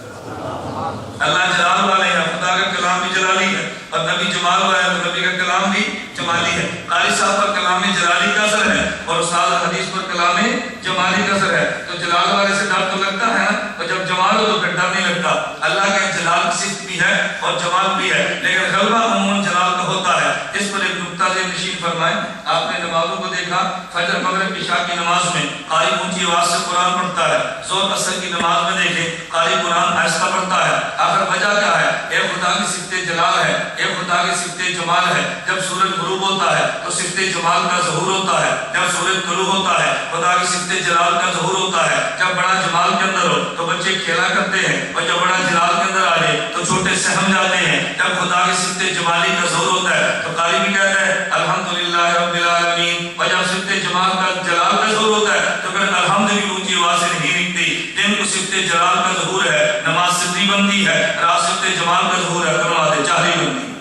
اللہ جلال والے ہیں، خدا کا کلام بھی جلالی ہے، اور نبی جمال والے ہیں تو نبی کا کلام بھی جمالی ہے۔ قاری صاحب پر کلام جلالی کا اثر ہے اور استاد حدیث پر کلام جمالی کا اثر ہے۔ تو جلال والے سے ڈر تو لگتا ہے نا، اور جب جمال ہو تو پھر ڈر نہیں لگتا۔ اللہ کا جلال کی صفت بھی ہے اور جمال بھی ہے، لیکن غلبہ عموماً جلال کا ہوتا ہے۔ اس پر ایک نکتہ ذہن نشین فرمائیں، آپ نے نمازوں کو دیکھا، فجر مغرب عشاء کی نماز میں قاری اونچی آواز سے قرآن پڑھتا ہے، ظہر عصر کی نماز میں دیکھیں قاری قرآن آہستہ پڑھتا ہے۔ آخر وجہ کیا ہے؟ اے خدا کی صفت جلال ہے، اے خدا کی صفت جمال ہے۔ جب سورج غروب ہوتا ہے تو صفت جمال کا ظہور ہوتا ہے، جب سورج طلوع ہوتا ہے خدا کی صفت جلال کا ظہور ہوتا ہے۔ جب بڑا جمال کے اندر ہو تو بچے کھیلا کرتے ہیں، اور جب بڑا جلال کے اندر آ جائے تو چھوٹے سہم جاتے ہیں۔ جب خدا کی صفت جمالی کا ظہور ہوتا ہے تو قاری بھی کہتا ہے الحمدللہ رب العالمین، اور جب صفت جمال کا جلال کا ظہور ہوتا ہے تو پھر الحمد بھی اونچی آواز سے نہیں نکلتی۔ دن کو صفت جلال کا ظہور ہے، نماز سری بنتی ہے، رات صفت جمال کا ظہور ہے، نماز جہری بنتی ہے۔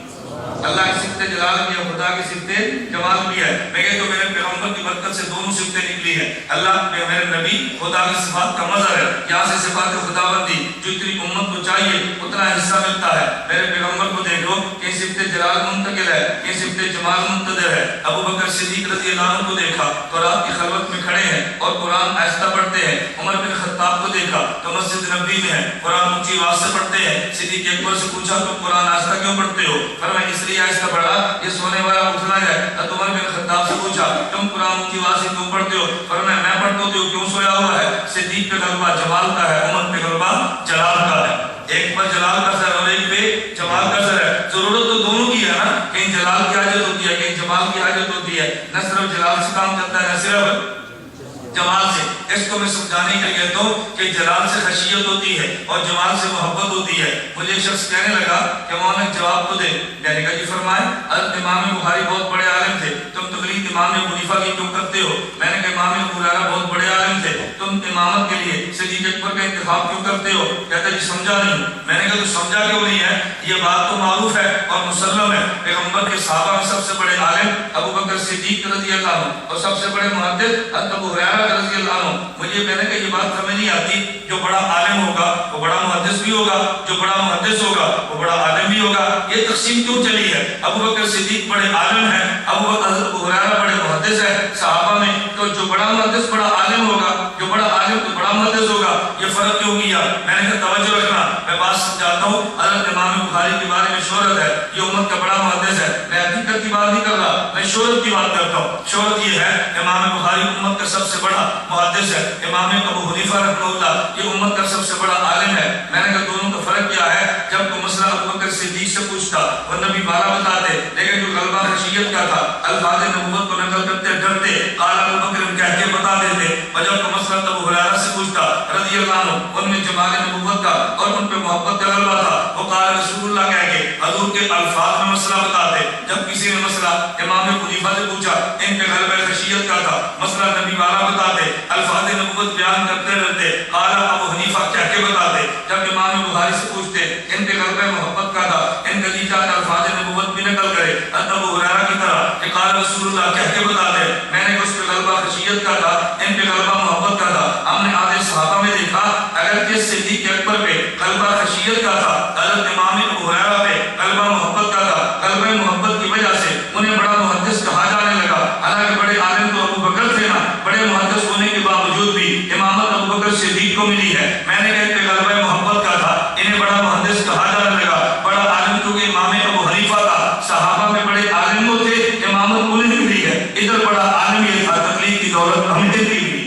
اللہ کی صفت جلال بھی ہے، خدا کی صفت جمال بھی ہے۔ میں کہتا ہوں میرے پیغمبر کی برکت سے دونوں صفتیں نکلی ہیں۔ اللہ میرے نبی خدا کی صفات کا مظہر ہے، یہاں سے صفات خداوندی جو اتنی امت کو چاہیے اتنا حصہ ملتا ہے۔ میرے پیغمبر کو دیکھو کہ صفت جلال منتقل ہے، کہ صفت جمال منتظر ہے۔ ابو بکر صدیق رضی اللہ عنہ کو دیکھا تو رات کی خلوت میں کھڑے ہیں اور قرآن آہستہ پڑھتے ہیں۔ عمر بن خطاب کو دیکھا تو مسجد نبی میں ہے، قرآن اونچی آواز سے پڑھتے ہیں۔ صدیق اکبر سے پوچھا تم قرآن آہستہ کیوں پڑھتے ہو؟ فرمایا اس لیے آہستہ پڑھا یہ سونے والا اٹھنا ہے۔ عمر بن خطاب سے پوچھا تم قرآن اونچی آواز سے کیوں پڑھتے ہو؟ فرمایا میں پڑھتا ہوں کیوں سویا ہوا ہے۔ صدیق پہ غلبہ جمال کا ہے، عمر پہ غلبہ جلال کا ہے۔ ایک پر جلال کا اثر اور ایک پہ جمال کا اثر ہے۔ ضرورت تو دونوں کی ہے نا، کہیں جلال کی حاجت ہوتی ہے کہیں جمال کی حاجت ہوتی ہے۔ نہ صرف جلال سے کام چلتا ہے نہ صرف جمال سے۔ اس کو میں سمجھانے کے لیے کہتا ہوں کہ جلال سے خشیت ہوتی ہے اور جمال سے محبت ہوتی ہے۔ مجھے ایک شخص کہنے لگا کہ مولانا جواب تو دے، میں نے کہا جی فرمائیں۔ حضرت امام بخاری بہت بڑے عالم تھے، تم تقلید امام ابو حنیفہ کی کیوں کرتے ہو؟ میں نے کہا امام ابو ہریرہ بہت بڑے عالم تھے، تم امامت کے لیے صدیق اکبر کا انتخاب کیوں کرتے ہو؟ کہتا جی سمجھا نہیں۔ میں نے کہا تو سمجھا کیوں نہیں ہے؟ یہ بات تو معروف ہے اور مسلم ہے، پیغمبر کے صحابہ میں سب سے بڑے عالم ابو بکر صدیق رضی اللہ عنہ اور سب سے بڑے محدث حضرت ابو ہریرہ رضی اللہ عنہ۔ مجھے میں نے کہا یہ بات ہمیں نہیں آتی، جو بڑا عالم ہوگا وہ بڑا محدث بھی ہوگا، جو بڑا محدث ہوگا وہ بڑا عالم بھی ہوگا۔ یہ تقسیم کیوں چلی ہے؟ ابو بکر صدیق بڑے عالم ہیں، حضرت ابو ہریرہ بڑے محدث ہیں صحابہ میں، تو جو بڑا محدث بڑا عالم ہوگا، جو بڑا عالم تو بڑا محدث ہوگا۔ یہ فرق کیوں کیا؟ میں نے کہا توجہ رکھنا، میں بات سمجھاتا ہوں۔ حضرت امام بخاری کے بارے میں شہرت ہے یہ امت کا بڑا محدث ہے، میں حقیقت کی بات نہیں کر رہا، میں شہرت کی بات کرتا ہوں۔ شہرت یہ ہے امام بخاری امت کا سب سے بڑا محدث ہے، امام ابو حنیفہ رحمہ اللہ یہ امت کا سب سے بڑا عالم ہے۔ میں نے کہا دونوں کا فرق کیا ہے؟ جب کوئی مسئلہ ابو بکر صدیق سے پوچھتا وہ نبی بالا بتاتے، لیکن جو غلبہ خشیت کا تھا الفاظ نبوت کو نقل کرتے ڈرتے قال ابو بکر کہہ کے بتا دیتے۔ اور جب کوئی مسئلہ ابو ہریرہ سے پوچھتا رضی اللہ عنہ، ان میں جمال نبوت کا اور ان پہ محبت کا غلبہ تھا، وہ قال رسول اللہ کہہ کے حضور کے الفاظ میں مسئلہ بتاتے۔ جب کسی نے مسئلہ امام ابو حنیفہ سے پوچھا ان کے غلبہ خشیت کا تھا، مسئلہ نبی والا بتاتے، الفاظ نبوت بیان کرتے رہتے، قال ابو حنیفہ کہہ کے بتاتے۔ جب امام بخاری سے پوچھتے ان کے غلبہ محبت کا تھا، ان کا جی چاہتا الفاظ نبوت بھی نقل کرے ابو ہریرہ کی طرح کہ قال رسول اللہ کہہ کے بتاتے، میں نے اس پہ غلبہ خشیت کا تھا، ان پہ غلبہ محبت کا تھا۔ ہم نے آدھے صحابہ میں دیکھا اگر کس صدیق اکبر پہ غلبہ خشیت کا تھا، حضرت امام ابو ہریرہ پہ غلبہ محبت کا تھا، غلبہ محبت کی وجہ سے انہیں بڑا محدث کہا جانے لگا، حالانکہ بڑے عالم تو ابو بکر تھے نا، بڑے محدث ہونے کے باوجود بھی امامت ابو بکر صدیق کو ملی ہے۔ میں نے کہا کہ غلبہ محبت کا تھا، انہیں بڑا محدث کہا جانے لگا، بڑا عالم کیونکہ امام ابو حنیفہ تھا، صحابہ میں بڑے عالم وہ تھے، امامت انہیں ملی ہے، ادھر بڑا عالم یہ تھا، تقلید کی دولت ہمیں دی ہوئی۔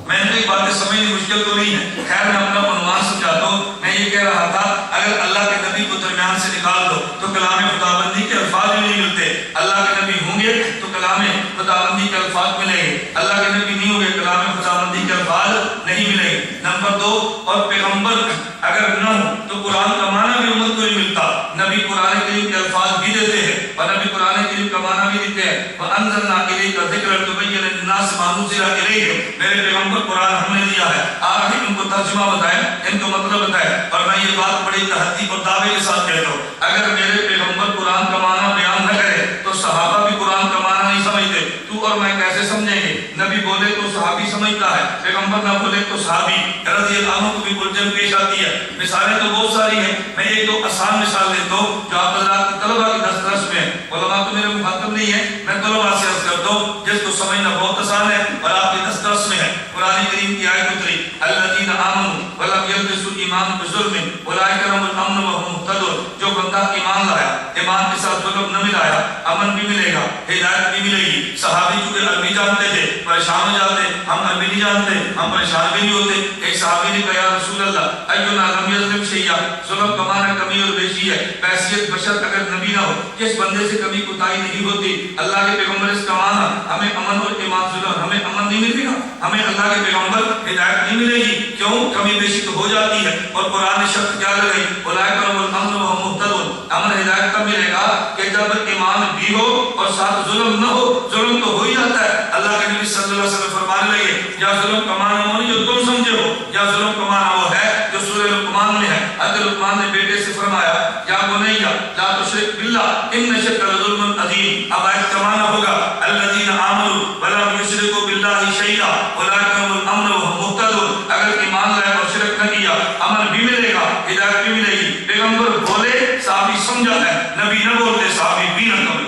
میں نے باتیں سمجھنی مشکل تو نہیں ہے، خیر میں اپنا عنوان سمجھاتا ہوں۔ میں یہ کہہ رہا تھا اگر اللہ کے نبی کو درمیان سے نکال دو تو کلام خداوندی کے الفاظ بھی نہیں ملتے۔ اللہ کے نبی ہوں گے تو کلام خداوندی کے الفاظ ملیں گے، اللہ کے نبی نہیں ہوں گے کلام خداوندی کے الفاظ نہیں ملیں گے۔ نمبر 2، اور پیغمبر اگر نہ ہو تو قرآن کا معنی بھی امت کو نہیں ملتا۔ نبی قرآن کریم کے الفاظ بھی دیتے ہیں اور نبی قرآن کریم کا معنی بھی دیتے ہیں وَأَنزَلْنَا إِلَيْكَ ذِكْرًا لِتُبَيِّنَ لِلنَّاسِ مَا نُزِّلَ إِلَيْهِمْ میرے پیغمبر قرآن ہم نے دیا ہے آپ ہی ان کو ترجمہ بتائیں ان کو مطلب بتائیں اور میں یہ بات بڑی تحدی اور دعوے کے ساتھ کہتا ہوں اگر میرے پیغمبر قرآن کا معنی بیان نہ کرے تو صحابہ بھی قرآن کا معنی نہیں سمجھتے تو اور میں کیسے سمجھیں گے نبی بولے تو صحابی سمجھتا ہے پیغمبر نہ بولے تو صحابی رضی اللہ عنہ کو بھی الجھن پیش آتی ہے مثالیں تو بہت ساری ہیں میں ایک دو آسان مثال دیتا ہوں جو آپ حضرات کی طلبہ کی دسترس میں ہے علماء تو میرے مخاطب نہیں ہے میں طلبہ سے عرض کرتا ہوں جس کو سمجھنا بہت آسان ہے اور آپ کی دسترس میں ہے قرآن کریم کی آیت اتری الذین آمنوا ولم یلبسوا ایمانهم بظلم اولئک لهم الامن وهم مهتدون جو بندہ ایمان لایا ایمان کے ساتھ ظلم نہ ملایا امن بھی ملے گا ہدایت بھی ملے گی صحابی چونکہ عربی جانتے تھے پریشان ہو جاتے ہم عربی نہیں جانتے ہم پریشان بھی نہیں ہوتے ایک صحابی نے کہا یا رسول اللہ اینا لم یظلم شیئا ظلم کا معنی کمی اور بیشی ہے بحیثیت بشر اگر نبی نہ ہو کس بندے سے کمی کوتاہی نہیں ہوتی اللہ کے پیغمبر اس کا معنی ہمیں امن اور ایمان ظلم ہمیں امن نہیں ملے گا ہمیں اللہ کے پیغمبر ہدایت نہیں ملے گی کیوں کمی بیشی تو ہو جاتی ہے اور قرآن نے شرط کیا لگائی اولئک لهم الامن وهم مهتدون امن ہدایت تب ملے گا کہ جب ایمان بھی ہو اور ساتھ ظلم نہ ہو ظلم تو ہو ہی جاتا ہے اللہ کے نبی صلی اللہ علیہ وسلم فرمانے لگے یا ظلم کا معنی وہ نہیں جو تم سمجھے ہو یا ظلم کا معنی وہ ہے جو سورہ لقمان میں ہے حضرت لقمان نے بیٹے سے فرمایا یا بنیا لا تشرک باللہ ان الشرک لظلم عظیم اب آیت کا معنی ہوگا الذین آمنوا ولم یشرکوا باللہ شیئا اولئک لهم الامن وهم مهتدون اگر ایمان لائے اور شرک نہ کیا امن بھی ملے گا ہدایت بھی ملے گی پیغمبر بولے صحابی سمجھا ہے نبی نہ بولتے صحابی بھی نہ کبھی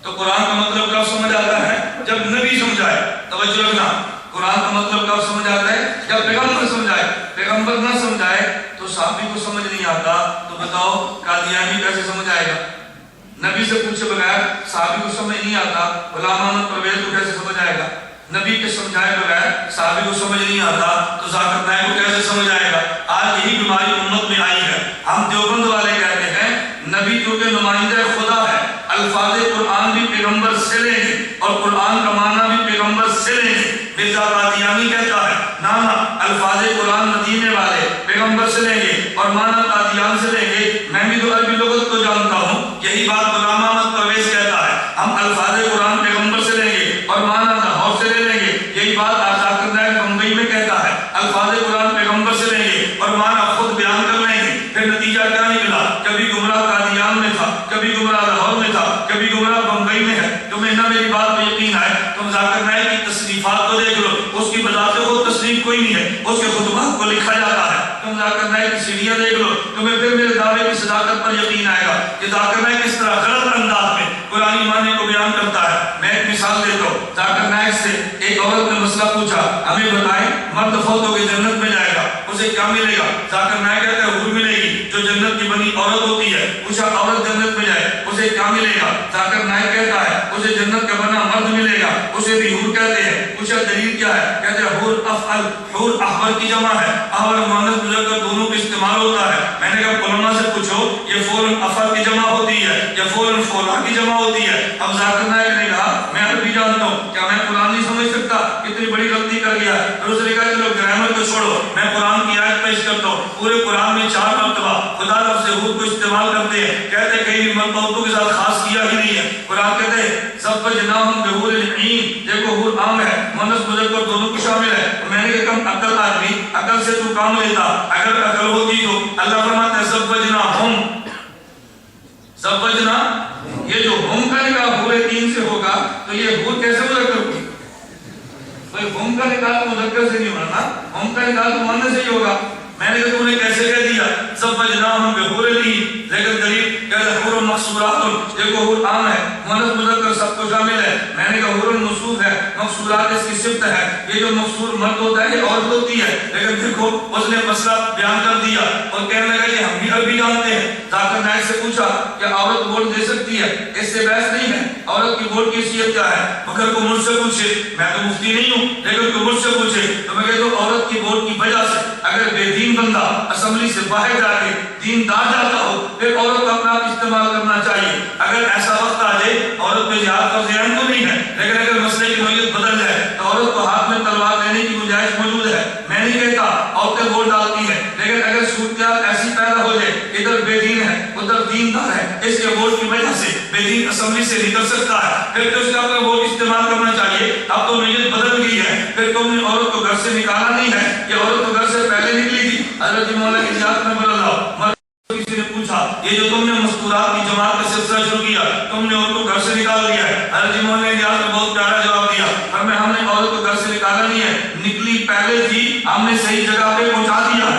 تو قرآن کا مطلب کب سمجھ آتا ہے جب نبی سمجھائے توجہ رکھنا قرآن کا مطلب کب سمجھ آتا ہے جب پیغمبر سمجھائے پیغمبر نہ سمجھائے تو صحابی کو سمجھ نہیں آتا تو بتاؤ قادیانی کیسے سمجھ آئے گا نبی سے پوچھے بغیر صحابی کو سمجھ نہیں آتا غلام احمد پرویز کو کیسے سمجھ آئے گا نبی کے سمجھائے بغیر صحابی کو سمجھ نہیں آتا تو ذاکر نائک کو کیسے سمجھ آئے گا آج یہی بیماری امت میں آئی ہے ہم دیوبند والے کہتے ہیں نبی کیونکہ نمائندہ خدا ہے الفاظ قرآن بھی پیغمبر سے لیں گے اور قرآن کا معنی بھی پیغمبر سے لیں گے مرزا قادیانی کہتا ہے نا الفاظ قرآن مدینے والے پیغمبر سے لیں گے اور معنی قادیان سے لیں گے میں بھی تو عربی لغت کو جانتا ہوں یہی بات غلام احمد پرویز کہتا ہے ہم الفاظ قرآن پیغمبر سے لیں گے اور معنی لاہور سے لے لیں گے یہی بات آپ ذاکر نائک بمبئی میں کہتا ہے الفاظ قرآن پیغمبر سے لیں گے اور معنی خود بیان کر لیں گے پھر نتیجہ کیا نکلا کبھی گمراہ قادیان میں تھا کبھی گمراہ لاہور میں تھا کبھی گمراہ بمبئی میں ہے تمہیں نہ میری بات پہ یقین ہے تم ذاکر نائک کی تصنیفات کو دیکھ لو اس کی بذات خود تصنیف کوئی نہیں ہے اس کے خطبات کو لکھا جاتا ہے تم ذاکر نائک کی سیڑھیاں دیکھ لو تمہیں پھر میرے دعوے کی صداقت پر یقین آئے گا کہ ذاکر نائک اس طرح غلط انداز میں قرآنی معنی کو بیان کرتا ہے میں ایک مثال دیتا ہوں ذاکر نائک سے ایک عورت نے مسئلہ پوچھا ہمیں بتائیں مرد فوت ہو کے جنت میں جائے گا اسے کیا ملے گا ذاکر نائک کہتا ہے حور ملے گی جو جنت کی بنی عورت ہوتی ہے پوچھا عورت جنت میں جائے اسے کیا ملے گا ذاکر نائک کہتا ہے اسے جنت کا بنا مرد ملے گا اسے بھی حور کہتے ہیں پوچھا دلیل کیا ہے کہتے ہیں حور افعل حور احور کی جمع ہے احور مؤنث مذکر دونوں کا استعمال ہوتا ہے میں نے کہا علماء سے پوچھو یہ فعل افعل کی جمع ہوتی ہے یا فعل فعلا کی جمع ہوتی ہے اب ذاکر نائک نے کہا میں عربی جانتا ہوں کیا میں قرآن نہیں سمجھ سکتا کتنی بڑی غلطی کر گیا پھر اس نے کہا چلو گرامر کو چھوڑو میں قرآن کی آیت پیش کرتا ہوں پورے قرآن میں 4 مرتبہ خدا لفظ حور کو استعمال کرتے ہیں کہتے ہیں کہیں بھی مرتبہ کے ساتھ خاص کیا ہی نہیں ہے قرآن کہتے ہیں زوجناہم بحور العین دیکھو حور عام ہے مؤنث مذکر دونوں کو شامل ہے میں نے کہا کم عقل آدمی عقل سے تو کام لیتا اگر عقل ہوتی تو اللہ فرماتا ہے زوجناہم زوجنا یہ جو ہم کا نکاح حور 3 سے ہوگا تو یہ حور کیسے مذکر ہوگی بھئی ہم کا نکاح تو مذکر سے نہیں ہونا نا ہم کا نکاح تو مؤنث سے ہی ہوگا میں نے کہا تم نے کیسے کہہ دیا زوجناہم بحور العین لیکن قریب کہتے حور مقصورات دیکھو حور عام ہے مؤنث مذکر سب کو شامل ہے میں نے کہا حور موصوف ہے مقصورات اس کی صفت ہے یہ جو مقصور مرد ہوتا ہے یہ عورت ہوتی ہے لیکن دیکھو اس نے مسئلہ بیان کر دیا اور کہنے لگا کہ ہم بھی عربی جانتے ہیں ذاکر نائک سے پوچھا کہ عورت ووٹ دے سکتی ہے اس سے بحث نہیں ہے عورت کی ووٹ کی حیثیت کیا ہے مگر کو مجھ سے پوچھے میں تو مفتی نہیں ہوں لیکن کو مجھ سے پوچھے تو میں کہتا ہوں عورت کی ووٹ کی وجہ سے اگر بے دین بندہ اسمبلی سے باہر جا کے دیندار جاتا ہو پھر عورت کا اپنا استعمال کرنا چاہیے اگر ایسا وقت آ جائے عورت پہ جہاد کا ذہن تو نہیں ہے لیکن اگر مسئلے کی نوعیت بدل جائے تو عورت کو ہاتھ میں تلوار لینے کی گنجائش موجود ہے میں نہیں کہتا عورتیں ووٹ ڈالتی ہیں لیکن اگر صورتحال ایسی پیدا ہو جائے ادھر بے دین ہے ادھر دیندار ہے اس کے ووٹ کی وجہ سے بے دین اسمبلی اسمبلی سے نکل سکتا ہے، پھر تو اس کا اپنا ووٹ استعمال کرنا چاہیے. اب تو نیت بدل گئی ہے. پھر تم نے عورت کو گھر سے نکالا نہیں ہے، یہ عورت تو گھر سے پہلے نکلی تھی. حضرت مولانا کی اجازت میں بول رہا. کسی نے پوچھا یہ جو تم نے مستورات کی جماعت کا سلسلہ شروع کیا، تم نے عورت کو گھر سے نکال دیا ہے. حضرت مولانا نے اجازت میں بہت پیارا جواب دیا. ہم نے عورت کو گھر سے نکالا نہیں ہے، نکلی پہلے تھی، ہم نے صحیح جگہ پہ پہنچا دیا.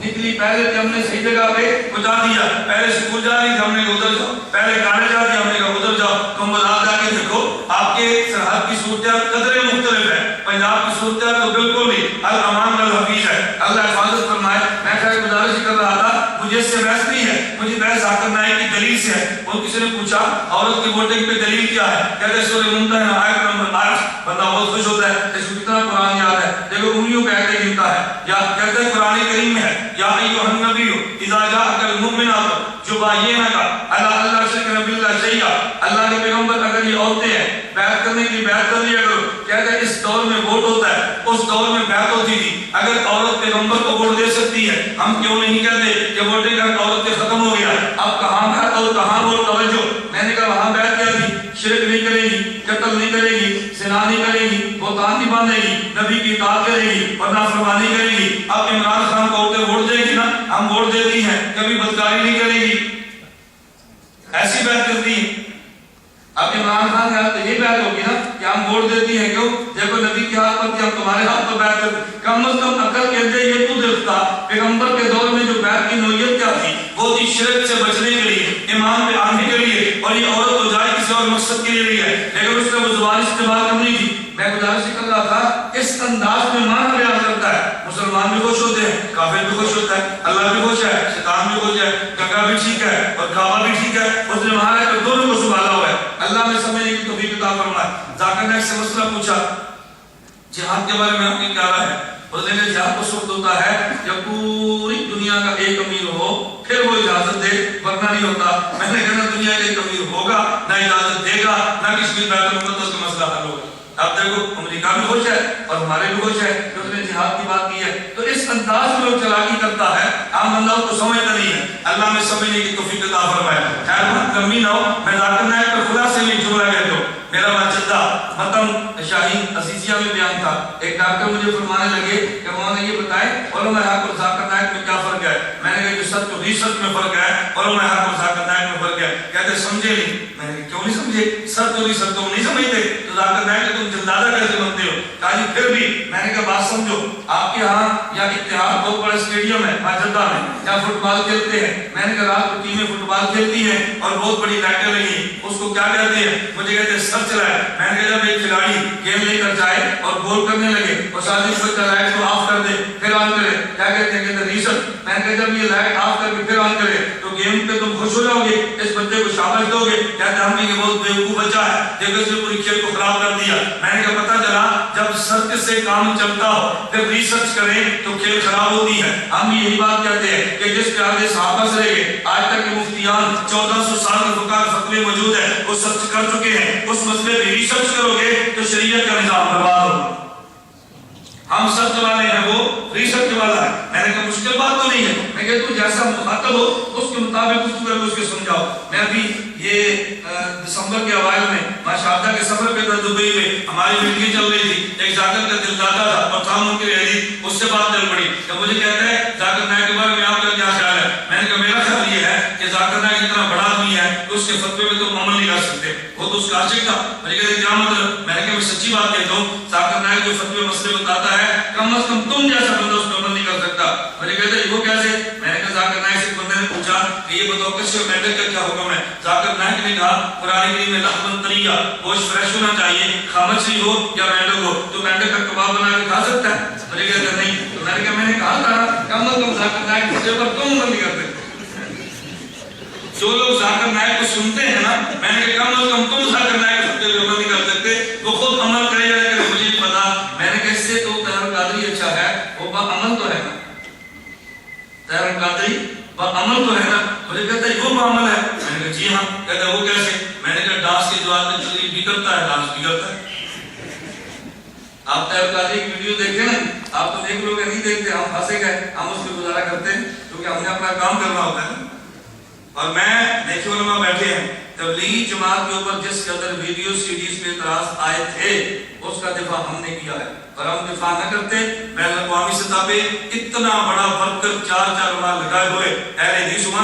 نکلی پہلے تھی، ہم نے صحیح جگہ پہ پہنچا دیا. پہلے اسکول جا رہی تھی، ہم نے ادھر جاؤ. پہلے کالج جا رہی، ہم نے کہا ادھر جاؤ. تم بازار جا کے دیکھو، آپ کے سرحد کی صورتحال قدرے مختلف ہے. پنجاب کی صورتحال تو بالکل نہیں. الامان الحفیظ ہے، اللہ حفاظت فرمائے. میں خیر گزارش کر رہا تھا، مجھے اس سے بحث نہیں ہے، مجھے بحث ذاکر نائک کی دلیل سے ہے. وہ کسی نے پوچھا عورت کی ووٹنگ پہ دلیل کیا ہے؟ کہتے ہیں سورہ ممتحنہ آیت نمبر 8. بندہ بہت خوش ہوتا ہے اس کو کتنا قرآن یاد ہے، دیکھو انگلیوں پہ آیتیں گنتا ہے. یا کہتے ہیں قرآن کریم میں ہے یا ایھا النبی اذا جاءک المؤمنات یباینک علی اللہ یشرکن باللہ شیئا. اللہ کے پیغمبر اگر یہ عورتیں ہیں بیعت کرنے کی بیعت کر لیا کرو. کہتے ہیں اس دور میں ووٹ ہوتا ہے، اس دور میں بیعت ہوتی تھی. اگر عورت پیغمبر کو ووٹ دے سکتی ہے، ہم کیوں نہیں کہتے کہ ووٹنگ کا عورت کے ختم ہو گیا. اب کہاں بیعت اور کہاں ووٹ؟ توجہ. میں نے کہا وہاں بیعت کیا تھی، شرک نہیں کرے گی، قتل نہیں کرے گی، زنا نہیں کرے گی، بہتان نہیں باندھے گی، نبی کی اطاعت کرے گی اور نافرمانی کرے گی. اب عمران خان کو عورتیں ووٹ دے گی نا، ہم ووٹ دیتی ہیں، کبھی بدکاری نہیں کرے گی، ایسی بیعت کرتی ہیں. اب عمران خان کے ہاتھ تو یہ بیعت ہوگی نا کہ ہم ووٹ دیتی ہیں. کیوں؟ دیکھو نبی کے ہاتھ پر ہم تمہارے ہاتھ پر بیعت کرتے. کم از کم عقل کہتے یہ تو دیکھتا پیغمبر کے دور میں جو بیعت کی نوعیت کیا تھی، وہ تھی شرک سے بچنے کے لیے، ایمان پہ آنے کے لیے. اور یہ عورت ہو جائے کسی اور مقصد کے لیے ہے، لیکن اس نے وہ زبان استعمال کرنی تھی. میں گزارش کر رہا تھا اس انداز میں معنی بیان کرتا ہے. مسلمان بھی خوش ہوتے ہیں، کافر بھی خوش ہوتا ہے، اللہ بھی خوش ہے، شیطان بھی خوش ہے، گنگا بھی ٹھیک ہے اور کعبہ بھی ٹھیک ہے. اس نے وہاں رہ کر دونوں کو سنبھالا ہوا ہے. اللہ نے سمجھنے کی توفیق عطا فرمائے. ذاکر نائک سے مسئلہ پوچھا جہاد کے بارے میں آپ کی کیا رائے ہے؟ اس نے کہا جہاد اس وقت ہوتا ہے جب پوری دنیا کا ایک امیر ہو پھر وہ اجازت دے، ورنہ نہیں ہوتا. میں نے کہا دنیا کا ایک امیر ہوگا نہ اجازت دے گا نہ کشمیر بیت المقدس کا مسئلہ حل ہوگا. اب دیکھو امریکہ بھی خوش ہے اور ہمارے بھی خوش ہے کہ اس نے جہاد کی بات کی ہے. تو اس انداز میں وہ چلاکی کرتا ہے، عام بندہ کو سمجھتا نہیں ہے. اللہ میں سمجھنے کی توفیق عطا فرمائے. خیر بات لمبی نہ ہو، میں ذاکر نائک پر خدا سے بھی جملہ کہتا ہوں. میرا بچہ متن شاہین عزیزیہ میں بیان تھا. ایک ڈاکٹر مجھے فرمانے لگے کہ مولانا یہ بتائیں علماء حق اور ذاکر نائک میں کیا فرق ہے. میں نے کہا کہ سچ تو ریسرچ میں فرق ہے، علماء حق اور ذاکر نائک میں فرق ہے. کہتے سمجھے نہیں. میں نے کہا کیوں نہیں سمجھے؟ سچ تو ریسرچ تم نہیں سمجھتے تو ذاکر نائک تم جلدادہ کیسے بنتے ہو؟ کہا جی پھر بھی. میں نے کہا بات سمجھو، آپ کے ہاں یا اتحاد بہت بڑا اسٹیڈیم ہے جدہ میں یا فٹ بال کھیلتے ہیں. میں نے کہا رات کو ٹیمیں فٹ بال کھیلتی ہیں اور بہت بڑی لائٹیں لگی ہیں، اس کو کیا کہتے ہیں؟ مجھے کہتے ہیں سر چلائے. میں نے کہا جب ایک کھلاڑی گیم لے کر جائے اور گول کرنے لگے اور ساتھ ہی بچہ لائٹ کو آف کر دے پھر آن کرے، کیا کہتے ہیں؟ کہتے ہیں ریسرچ. میں نے کہا جب یہ لائٹ آف کر کے پھر آن کرے تو گیم پہ تم خوش ہو جاؤ گے، اس بچے کو شاباش دو گے. کہتے ہیں ہم نے یہ بہت بیوقوف بچہ ہے، دیکھو اس نے پوری کھیل کو خراب کر دیا. میں نے کہا پتہ چلا جب سچ سے کام چلتا ہو جب ریسرچ کریں تو کھیل خراب ہوتی ہے. ہم یہی بات کہتے ہیں کہ جس پہ آگے صحابہ سے رہے گئے آج تک کے مفتیان 1400 سال کا فقہ فتوے موجود ہے، وہ سچ کر چکے ہیں. اس مسئلے پہ ریسرچ کرو گے تو شریعت کا نظام برباد ہوگا. ہم سچ والے ہیں، وہ ریسرچ والا ہے. میں نے کہا مشکل بات تو نہیں ہے. میں کہتا ہوں جیسا مخاطب ہو اس کے مطابق گفتگو کر کے اس کے سمجھاؤ. میں ابھی یہ دسمبر کے اوائل میں ماشاءاللہ کے سفر پہ تھا دبئی میں، ہماری میٹنگ چل رہی تھی. ایک ذاکر کا دل دادا تھا اور تھا ان کی اہلی، اس سے بات چل پڑی کہ مجھے کہتا ہے ذاکر نائک کے بارے میں آپ کا کیا خیال ہے. میں نے کہا میرا خیال یہ ہے کہ ذاکر نائک اتنا بڑا آدمی ہے کہ اس کے فتوے میں تم عمل نہیں کر سکتے. وہ تو اس کا عاشق تھا. مجھے کہتے کیا مطلب؟ میں نے کہا میں سچی بات کہتا ہوں، ذاکر نائک جو فتوے مسئلے بتاتا ہے کم از کم تم جیسا بندہ اس پہ عمل نہیں کر سکتا. مجھے کہتے ہیں وہ کیسے؟ میں نے کہا ذاکر نائک سے بندے نے پوچھا کہ یہ بتاؤ کس کے مینڈک کا کیا حکم ہے. ذاکر نائک نے کہا قرآن کریم میں لحمن طریہ، گوشت فریش ہونا چاہیے، خامچی ہو یا مینڈک ہو. تو مینڈک کا کباب بنا کے کھا سکتا ہے؟ مجھے کہتے ہیں نہیں. تو میں نے کہا میں نے کہا تھا کم از کم ذاکر نائک کے پر تم عمل نہیں کرتے. جو لوگ ذاکر نائک کو سنتے ہیں نا، میں نے کہا کم از کم تم ذاکر نائک کو عمل نہیں کر سکتے. وہ خود عمل کرے یا نہیں کرے مجھے نہیں پتا. میں نے کہا اس سے تو طاہر قادری اچھا ہے، وہ با عمل تو ہے نا. طاہر قادری با عمل تو ہے نا. مجھے کہتا ہے وہ با عمل ہے. میں نے کہا جی ہاں. کہتا ہے وہ کیسے؟ میں نے کہا ڈانس کے جواب میں تقریر بھی کرتا ہے، ڈانس بھی کرتا ہے. آپ طاہر قادری کی ویڈیو دیکھیں نا، آپ تو دیکھ لوگ نہیں دیکھتے، ہم پھنسے گئے، ہم اس پہ گزارا کرتے ہیں کیونکہ ہم نے اپنا کام کرنا ہوتا ہے. اور میں دیکھے علماء بیٹھے ہیں تبلیغی جماعت کے اوپر جس قدر ویڈیو سیڈیز پہ اعتراض آئے تھے اس کا دفاع ہم نے کیا ہے، اور ہم دفاع نہ کرتے بین الاقوامی سطح پہ اتنا بڑا ورکر 4 ماہ لگائے ہوئے اہل حدیث ہوا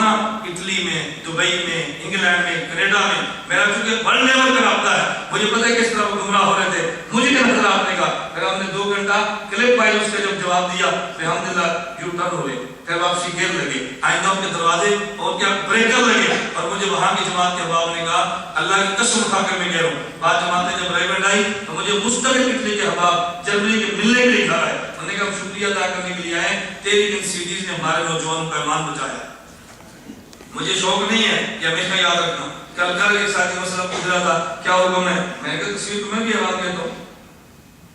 اٹلی میں، دبئی میں، انگلینڈ میں، کینیڈا میں، میرا چونکہ ورلڈ لیول کا رابطہ ہے، مجھے پتہ ہے کس طرح گمراہ ہو رہے تھے، مجھے کیا نظر آپ نے کہا، پھر ہم نے 2 گھنٹہ کلپ پائی، اس کا جب جواب دیا الحمدللہ یو ٹرن ہو گئے، پھر واپسی گھیر لگے، آئندہ کے دروازے اور کیا بریکر لگے، اور مجھے وہاں کی جماعت کے احباب نے کہا اللہ کی قسم کھا کر میں کہہ رہا ہوں، بعد جماعتیں جب ریبنڈ آئی تو مجھے مستقل اٹلی کے احباب جرمنی کے ملنے کے لیے کھا رہا ہے، انہوں نے کہا ہم شکریہ ادا کرنے کے لیے آئے، تیری ان سیڈیز نے ہمارے نوجوانوں کا ایمان بچایا۔ مجھے شوق نہیں ہے کہ ہمیشہ یاد رکھنا، کل ایک ساتھی مسئلہ پوچھ رہا تھا کیا حکم ہے، میں نے کہا تصویر تمہیں بھی حیران کہتا ہوں،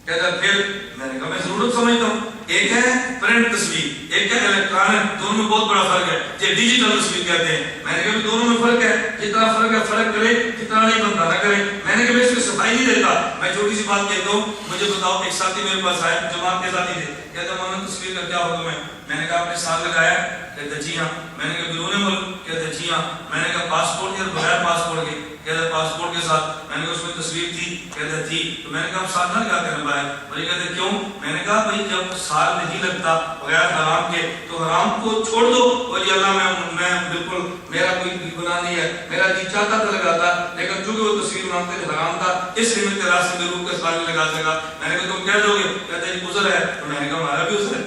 کہتا پھر میں نے کہا میں ضرورت سمجھتا ہوں، ایک ہے پرنٹ تصویر، ایک ہے الیکٹرانک، دونوں میں بہت بڑا فرق ہے، یہ ڈیجیٹل تصویر کہتے ہیں، میں نے کہا دونوں میں فرق ہے، کتنا فرق ہے، فرق کرے کتنا نہیں بنتا نہ کرے، میں نے کہا میں اس کی صفائی نہیں دیتا، میں چھوٹی سی بات کہتا ہوں، مجھے بتاؤ ایک ساتھی میرے پاس آئے، جماعت کے ساتھی تھے، کہتا مولانا تصویر کا کیا حکم ہے، میں نے کہا آپ نے سال لگایا، کہتا جی ہاں، میں نے کہا بیرون ملک، کہتا جی ہاں، میں نے کہا پاسپورٹ یا بغیر پاسپورٹ کے، کہتا پاسپورٹ کے ساتھ، میں نے کہا اس میں تصویر تھی، کہتا تھی، تو میں نے کہا آپ ساتھ نہ لگاتے ہیں بھائی، مجھے کہتے کیوں، میں نے کہا بھائی جب سال نہیں لگتا بغیر حرام کے تو حرام کو چھوڑ دو، اور یہ اللہ میں بالکل میرا کوئی گناہ نہیں ہے، میرا جی چاہتا تھا لگاتا، لیکن چونکہ وہ تصویر مانگتے تھے حرام تھا، اس لیے میں تیرا سے میں روح کا سوال نہیں لگا سکا، میں نے کہا تم کہہ دو گے، کہتے ہیں عذر ہے، تو میں نے کہا ہمارا بھی عذر ہے،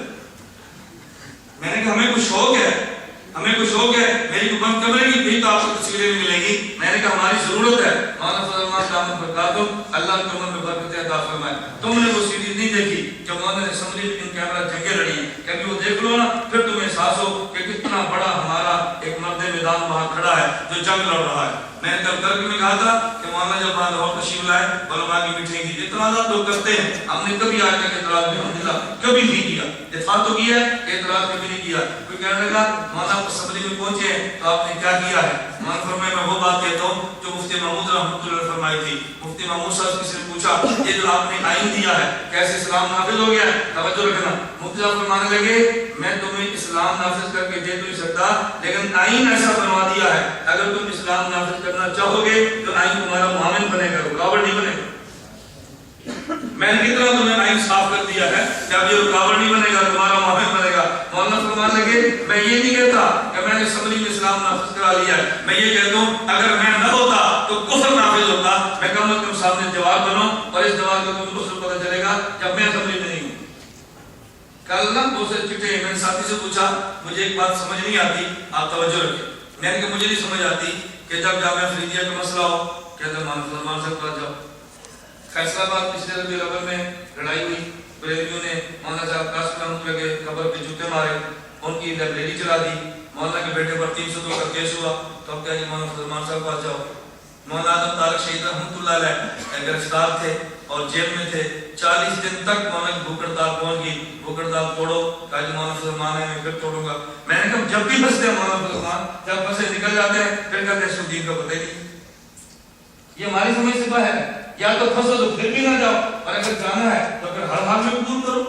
میں نے کہا ہمیں کچھ شوق ہے، ہمیں کچھ شوق ہے، میری بند کمرے کی بھی تو آپ کو تصویریں بھی ملیں گی، میں نے کہا ہماری ضرورت ہے، مولانا فضل الرحمان دامت برکاتہ اللہ کی عمر میں برکتیں عطا فرمائے، تم نے وہ سیڈی نہیں دیکھی جب مولانا نے اسمبلی میں ان کیمرہ جنگیں لڑی ہیں، کیونکہ وہ دیکھ لو نا پھر تمہیں احساس ہو کہ کتنا بڑا ہمارا ایک مرد میدان وہاں کھڑا ہے جو جنگ لڑ رہا ہے۔ میں نے کل کرک میں کہا تھا کہ مولانا جب وہاں لاہور تشریف لائے علماء کی میٹنگ کی، اعتراضات لوگ کرتے ہیں، ہم نے کبھی آج تک اعتراض الحمدللہ کبھی نہیں کیا، دفاع تو کیا ہے، اعتراض کبھی نہیں کیا، کوئی کہنے لگا مولانا اسمبلی میں پہنچے ہیں تو آپ نے کیا کیا ہے، مولانا فرمایا میں وہ بات کہتا ہوں جو مفتی محمود رحمۃ اللہ علیہ فرمائی تھی، مفتی محمود صاحب کسی نے پوچھا یہ جو آپ نے آئین دیا ہے کیسے اسلام نافذ ہو گیا ہے، توجہ رکھنا، مفتی صاحب فرمانے لگے میں تمہیں اسلام نافذ کر کے دے تو نہیں سکتا لیکن آئین ایسا بنوا دیا ہے اگر تم اسلام نافذ کرنا چاہو گے تو آئین تمہارا معاون بنے گا، رکاوٹ نہیں بنے گا، میں نے کتنا تمہیں آئین صاف کر دیا ہے کہ اب یہ رکاوٹ نہیں بنے گا، تمہارا معاون بنے گا۔ مولانا فرمانے لگے میں یہ نہیں کہتا کہ میں نے اسمبلی میں اسلام نافذ کرا لیا ہے، میں یہ کہتا ہوں اگر میں نہ ہوتا تو کفر نافذ ہوتا، میں کم از کم سامنے جواب بنوں اور اس جواب کا تم کو پتہ چلے گا جب میں اسمبلی میں نہیں ہوں۔ کل نا دوسرے چٹے میں نے ساتھی سے پوچھا مجھے ایک بات سمجھ نہیں آتی، آپ توجہ رکھیں، میں نے کہا مجھے نہیں سمجھ آتی کہ جب جامعہ فریدیہ کا مسئلہ ہو کہتے مولانا فضل الرحمان صاحب پاس جاؤ، فیصلہ آباد پچھلے ربیع الاول میں لڑائی ہوئی، بریلویوں نے مولانا صاحب قاسم رحمۃ اللہ کے قبر پہ جوتے مارے، ان کی لائبریری چلا دی، مولانا کے بیٹے پر 302 کا کیس ہوا، تو اب کیا جی مولانا فضل الرحمان صاحب پاس جاؤ۔ مولانا آدم طارق شہید رحمۃ اللہ علیہ گرفتار تھے اور جیل میں تھے، 40 دن تک مولانا کی بھوک ہڑتال پہنچ گئی، بھوک ہڑتال توڑو، کہا جی مولانا فضل الرحمان ہے میں پھر توڑوں گا، میں نے کہا جب بھی پھنستے ہیں مولانا فضل الرحمان جب پھنسے نکل جاتے ہیں پھر کہتے ہیں سدین کا پتہ ہی نہیں، یہ ہماری سمجھ سے باہر ہے، یا تو پھنسو تو پھر بھی نہ جاؤ اور اگر جانا ہے تو پھر ہر حال میں قبول کرو،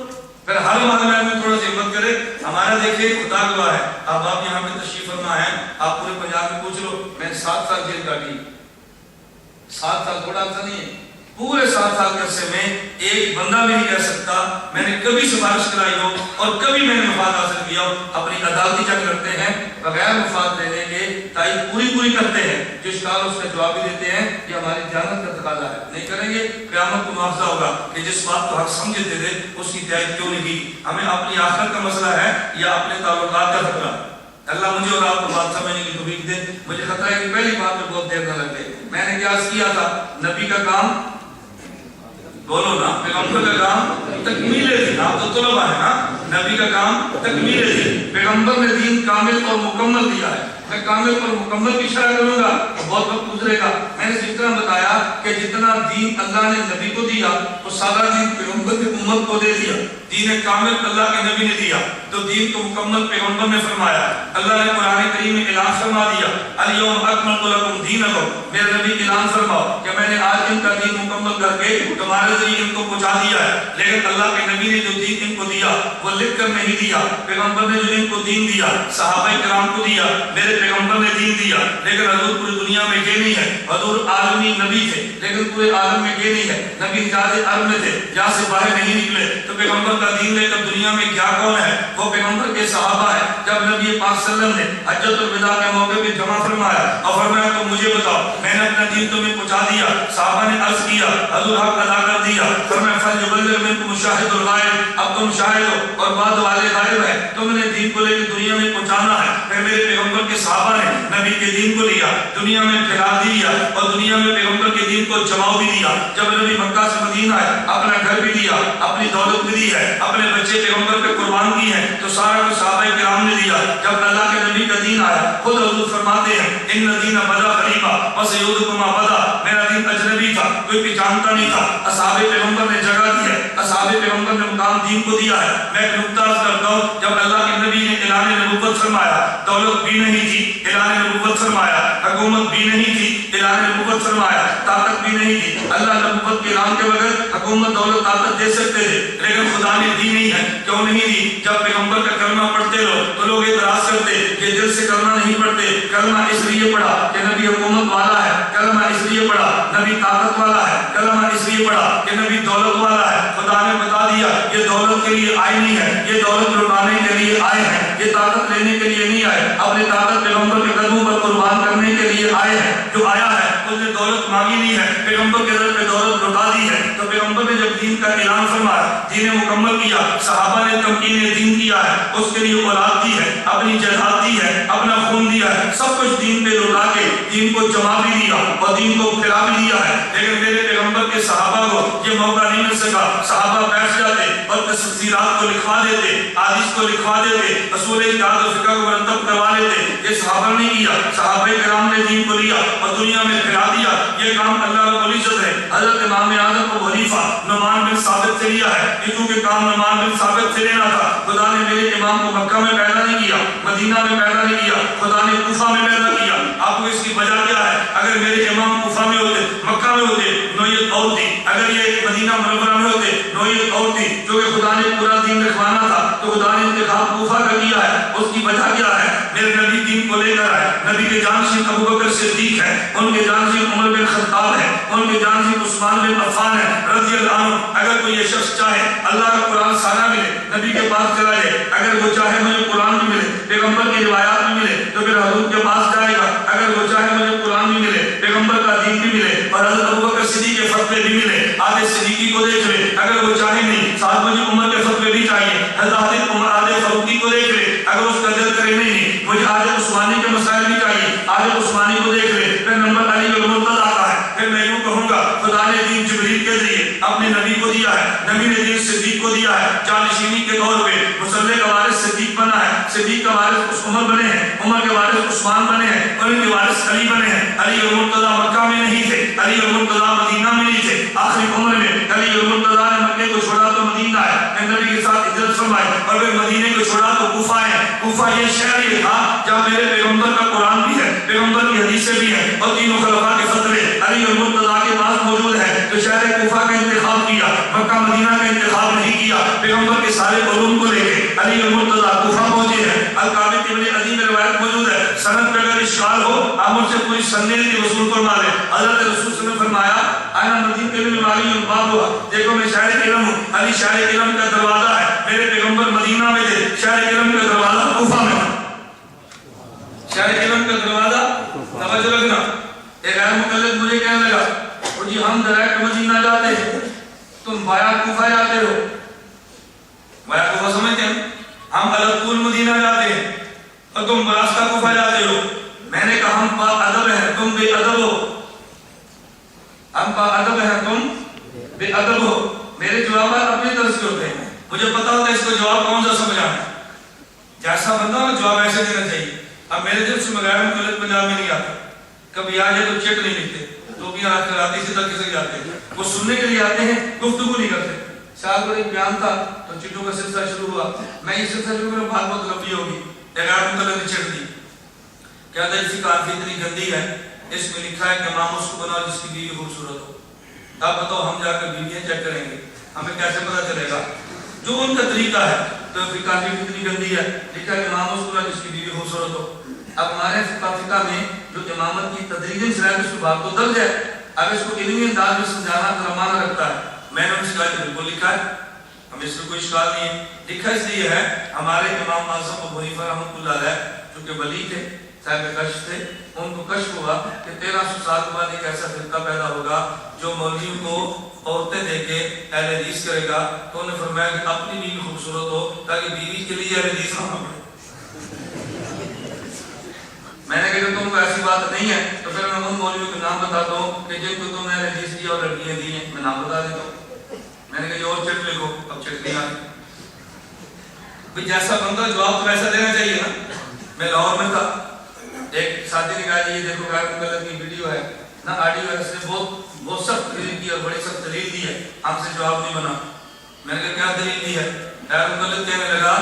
پھر ہر معاملے میں تھوڑا سی ہمت کرے، ہمارا دیکھیے خدا گواہ ہے، اب آپ یہاں پہ تشریف فرما ہے، آپ پورے پنجاب میں پوچھ لو میں 7 سال جیل کاٹی، 7 سال تھوڑا عرصہ نہیں ہے، پورے 7 سال کے عرصے میں ایک بندہ بھی نہیں کہہ سکتا میں نے کبھی سفارش کرائی ہو اور کبھی میں نے مفاد حاصل کیا ہو، اپنی عدالتی جنگ لڑتے ہیں بغیر مفاد لینے کے، تائید پوری کرتے ہیں، جو اشکال اس کا جواب بھی دیتے ہیں، یہ ہماری جانت کا تقاضا ہے، نہیں کریں گے قیامت کو معاوضہ ہوگا کہ جس بات کو حق سمجھتے تھے اس کی تائید کیوں نہیں کی، ہمیں اپنی آخرت کا مسئلہ ہے یا اپنے تعلقات کا خطرہ، اللہ مجھے اور آپ کو بات سمجھنے کی توفیق دے، مجھے خطرہ ہے کہ پہلی بات میں بہت دیر نہ لگے، میں نے کیا کیا تھا، نبی کا کام بولو نا، پیغمبر کا کام تکمیل دین، آپ تو طلبہ ہیں نا، نبی کا کام تکمیل دین، پیغمبر نے دین کامل اور مکمل دیا ہے، میں کامل اور مکمل کی شرح کروں گا بہت وقت گزرے گا، میں نے جس طرح بتایا کہ جتنا دین اللہ نے نبی کو دیا وہ سارا دین پیغمبر کی امت کو دے دیا، دین کامل اللہ کے نبی نے دیا، تو دین کو مکمل پیغمبر نے فرمایا۔ اللہ نے قرآن کریم میں اعلان فرما دیا، الیوم اکملت لکم دینکم، میرے نبی اعلان فرماؤ کہ میں نے آج ان کا دین مکمل کر کے تمہارے ذریعے ان کو پہنچا دیا ہے۔ لیکن اللہ کے نبی نے جو دین ان کو دیا وہ لکھ کر نہیں دیا، پیغمبر نے جو ان کو دین دیا صحابہ کرام کو دیا، میرے پیغمبر نے دین دیا۔ لیکن حضور پوری دنیا میں یہ نہیں ہے، حضور عالمی نبی تھے لیکن پورے عالم میں یہ نہیں ہے، نبی حجاز عرب میں تھے، جہاں سے باہر نہیں نکلے، تو پیغمبر کا دین لے کر دنیا میں کیا کون ہے؟ وہ پیغمبر کے صحابہ ہے۔ جب نبی پاک صلی اللہ علیہ وسلم نے حجۃ الوداع کے موقع پہ جمع فرمایا اور فرمایا تو مجھے بتاؤ، میں نے اپنا دین تمہیں پہنچا دیا۔ صحابہ نے عرض کیا حضور حق ادا کر دیا۔ فرمایا فلیبلغ منکم الشاہد الغائب، اب تم شاہد ہو اور بعد والے غائب ہیں، تم نے دین کو لے کے دنیا میں پہنچانا ہے۔ پھر میرے پیغمبر کے صحابہ نے نبی کے دین کو لیا، دنیا میں پھیلا دیا اور دنیا میں پیغمبر کے دین کو جماؤ بھی دیا۔ جب نبی مکہ سے مدینہ آئے اپنا گھر بھی دیا، اپنی دولت بھی دی ہے، اپنے بچے پیغمبر پہ قربان کی ہیں، تو سارا کچھ صحابہ کرام نے دیا۔ جب اللہ کے نبی کا دین آیا خود حضور فرماتے ہیں ان دین بدا غریبا وسیعودکم ما بدا، میرا دین اجنبی تھا، کوئی پہچانتا نہیں تھا، اصحاب پیغمبر نے جگہ دی ہے، اصحاب پیغمبر نے مقام دین کو دیا ہے۔ میں ایک نکتہ عرض کرتا ہوں، جب اللہ کے نبی نے اعلان نبوت فرمایا، دولت بھی نہیں تھی، اعلان نبوت فرمایا، حکومت بھی نہیں تھی، اعلان نبوت فرمایا، طاقت بھی نہیں تھی۔ اللہ نبوت کے اعلان کے بغیر حکومت دولت طاقت دے سکتے تھے لیکن خدا نے دی نہیں ہے۔ کیوں نہیں دی؟ جب پیغمبر کا کلمہ پڑھتے لو تو لوگ اعتراض کرتے کہ دل سے کلمہ نہیں پڑھتے، کلمہ اس لیے پڑھا کہ نبی حکومت والا ہے، کلمہ اس لیے پڑھا نبی طاقت والا ہے، کلمہ اس لیے پڑھا کہ نبی دولت والا ہے۔ خدا نے بتا دیا یہ دولت کے لیے آئے نہیں ہے، یہ دولت لٹانے کے لیے آئے ہیں، یہ طاقت لینے کے لیے نہیں آئے، اپنی طاقت پیغمبر کے قدموں پر قربان کرنے کے لیے آئے ہیں۔ جو آیا ہے اس نے دولت مانگی نہیں ہے، پیغمبر کے در پہ دولت لٹا دی ہے۔ تو پیغمبر نے جب دین کا اعلان فرمایا، دین مکمل کیا، صحابہ نے تمکین دین کیا ہے، اس کے لیے اولاد دی ہے، اپنی جائیداد دی ہے، اپنا خون دیا ہے، سب کچھ دین پہ لٹا کے دین کو جمع بھی دیا اور دین کو پھیلا بھی دیا ہے۔ لیکن میرے پیغمبر کے صحابہ کو یہ موقع نہیں مل سکا، صحابہ بیٹھ جاتے اور تفسیرات کو لکھوا دیتے، حدیث کو لکھوا دیتے، اصول اجتہاد و فقہ کو مرتب کروا لیتے۔ یہ صحابہ نے کیا، صحابہ کرام نے دین کو لیا اور دنیا میں پھیلا دیا۔ یہ کام اللہ رب العزت ہے حضرت امام اعظم ابو حنیفہ نعمان بن ثابت سے لیا ہے۔ یہ چونکہ کام نعمان بن ثابت سے لینا تھا، خدا نے میرے امام کو مکہ میں پیدا نہیں کیا، مدینہ میں پیدا نہیں کیا، خدا نے کوفہ میں پیدا کیا۔ آپ کو اس کی وجہ کیا ہے؟ اگر میرے امام کوفہ میں ہوتے، مکہ میں ہوتے، نوعیت اور تھی۔ اگر یہ مدینہ منورہ میں ہوتے، نوعیت اور تھی۔ کیونکہ خدا نے پورا دین رکھوانا تھا تو خدا نے انتخاب کوفہ کا کیا ہے۔ اس کی وجہ کیا ہے؟ میرے نبی دین کو لے کر آئے، نبی کے جانشین ابوبکر صدیق ہے، ان کے جانشین عمر بن خطاب ہے، ان کے جانشین عثمان بن عفان ہے رضی اللہ عنہ۔ اگر کوئی یہ شخص چاہے اللہ کا قرآن سارا ملے، نبی کے پاس چلا جائے، اگر وہ چاہے مجھے قرآن بھی ملے، پیغمبر کی روایات بھی ملے، تو پھر حضور کے پاس جائے گا۔ اگر وہ چاہے مجھے قرآن بھی ملے، پیغمبر کا دین بھی ملے اور حضرت ابوبکر صدیق کے فتوے بھی ملے، آدھے صدیقی کو دیکھ لے۔ اگر وہ چاہے نہیں، ساتھ مجھے عمر کے فتوے بھی چاہیے، حضرت عمر آدھے فاروقی کو دیکھ لے۔ اگر اس کا دل کرے نہیں، مجھے آدھے عثمانی کے مسائل بھی چاہیے، آدھے عثمانی کو دیکھ لے۔ پھر نمبر علی المرتضیٰ آتا ہے۔ پھر میں یوں کہوں گا خدا نے دین جبریل کے ذریعے اپنے نبی کو دیا ہے، نبی نے دین صدیق کو دیا ہے۔ جانشینی کے طور پہ مصلح کا وارث صدیق بنا ہے، صدیق کا وارث عمر بنے ہیں، عمر کے وارث عثمان بنے ہیں اور ان کے وارث علی بنے ہیں۔ علی المرتضیٰ مکہ میں نہیں تھے، علی المرتضیٰ مدینہ میں نہیں تھے۔ آخری عمر میں علی المرتضیٰ نے مکے کو چھوڑا تو مدینہ آئے، نبی کے ساتھ ہجرت فرمائی، اور پھر مدینے کو چھوڑا تو کوفہ آئے۔ کوفہ یہ شہر یہ تھا جہاں میرے پیغمبر کا قرآن بھی ہے، پیغمبر کی حدیثیں بھی ہیں اور تینوں خلفاء کے فتوے علی المرتضیٰ کے پاس موجود ہے۔ تو شہر کوفہ کا انتخاب کیا، مکہ مدینہ کا انتخاب نہیں کیا۔ پیغمبر کے سارے علوم کو لے کے علی المرتضیٰ کوفہ پہنچے ہیں۔ القابط ابن عدی میں روایت موجود ہے، سند پہ اگر اشکال ہو آپ مجھ سے پوری سند کی وصول فرما لیں۔ حضرت رسول صلی اللہ علیہ وسلم نے فرمایا انا مدین کے لیے مالی الباب ہوا، دیکھو میں شہر علم ہوں، علی شہر علم کا دروازہ ہے، میرے پیغمبر مدینہ میں تھے، شہر علم کا دروازہ کوفہ میں، شہر علم کا دروازہ۔ توجہ رکھنا، ایک غیر مقلد مجھے کہنے لگا اور جی ہم ڈائریکٹ مدینہ جاتے ہیں، تم بایا کوفہ جاتے ہو۔ بایا کوفہ سمجھتے ہیں؟ ہم الطول مدینہ جاتے ہیں اور تم براستہ کوفہ جاتے ہو۔ میں نے کہا ہم با ادب ہیں، تم بے ادب ہو، ہم با ادب ہیں، تم بے ادب ہو۔ میرے جوابات اپنی طرف سے ہوتے ہیں، مجھے پتا ہوتا ہے اس کو جواب کون سا سمجھانا ہے، جیسا بندہ ہو جواب ایسے دینا چاہیے۔ اب میرے دل سے بغیر مقلد پنجاب میں نہیں آتا، کبھی آ جائے تو چیک نہیں لکھتے، ٹوپیاں رکھ کر آتی سے تک کسی جاتے ہیں، وہ سننے کے لیے آتے ہیں، گفتگو نہیں کرتے۔ سال پر ایک بیان تھا تو چٹوں کا سلسلہ شروع ہوا. میں یہ سلسلہ شروع کروں بات بہت لمبی ہوگی. ایک مطلب نے چھڑ دی کہتا ہے اسی کافی اتنی گندی ہے اس میں لکھا ہے کہ امام اس کو بناؤ جس کی بیوی خوبصورت ہو. اب بتاؤ ہم جا کر بیویاں چیک کریں گے ہمیں کیسے پتہ چلے گا؟ جو ان کا طریقہ ہے. تو فقہ اتنی گندی ہے لکھا ہے کہ امام اس کو بناؤ جس کی بیوی خوبصورت ہو. اب ہمارے فقہ میں جو امامت کی تدریجن شرائط اس بات کو درج ہے. اب اس کو علمی انداز میں سمجھانا درمانہ رکھتا ہے. میں نے اس کا بالکل لکھا ہے ہمیں اس میں کوئی اشکال نہیں ہے. لکھا اس لیے ہے ہمارے امام اعظم ابو حنیفہ رحمۃ اللہ علیہ جو کہ ولی تھے صاحب کشف تھے ان کو کشف ہوا کہ 1300 سال کے بعد ایک ایسا فرقہ پیدا ہوگا جو مولویوں کو عورتیں دے کے اہل حدیث کرے گا. تو انہوں نے فرمایا کہ اپنی بیوی خوبصورت ہو تاکہ بیوی کے لیے اہل حدیث نہ پڑے. میں نے کہا تم کو ایسی بات نہیں ہے تو پھر میں ان مولویوں کے نام بتاتا ہوں کہ جن کو تم نے حدیث دی اور لڑکیاں دی ہیں میں نام بتا دیتا ہوں. میں نے کہا جو اور چٹ لکھو. اب چٹ نہیں آئی بھائی جیسا بندہ جواب تو ویسا دینا چاہیے نا. میں لاہور میں تھا ایک ساتھی نے کہا یہ دیکھو غیر مقلد کی ویڈیو ہے نا آڈیو ہے اس نے بہت سخت دلیل کی اور بڑی سخت دلیل دی ہے ہم سے جواب نہیں بنا. میں نے کہا کیا دلیل دی ہے؟ غیر مقلد کہنے لگا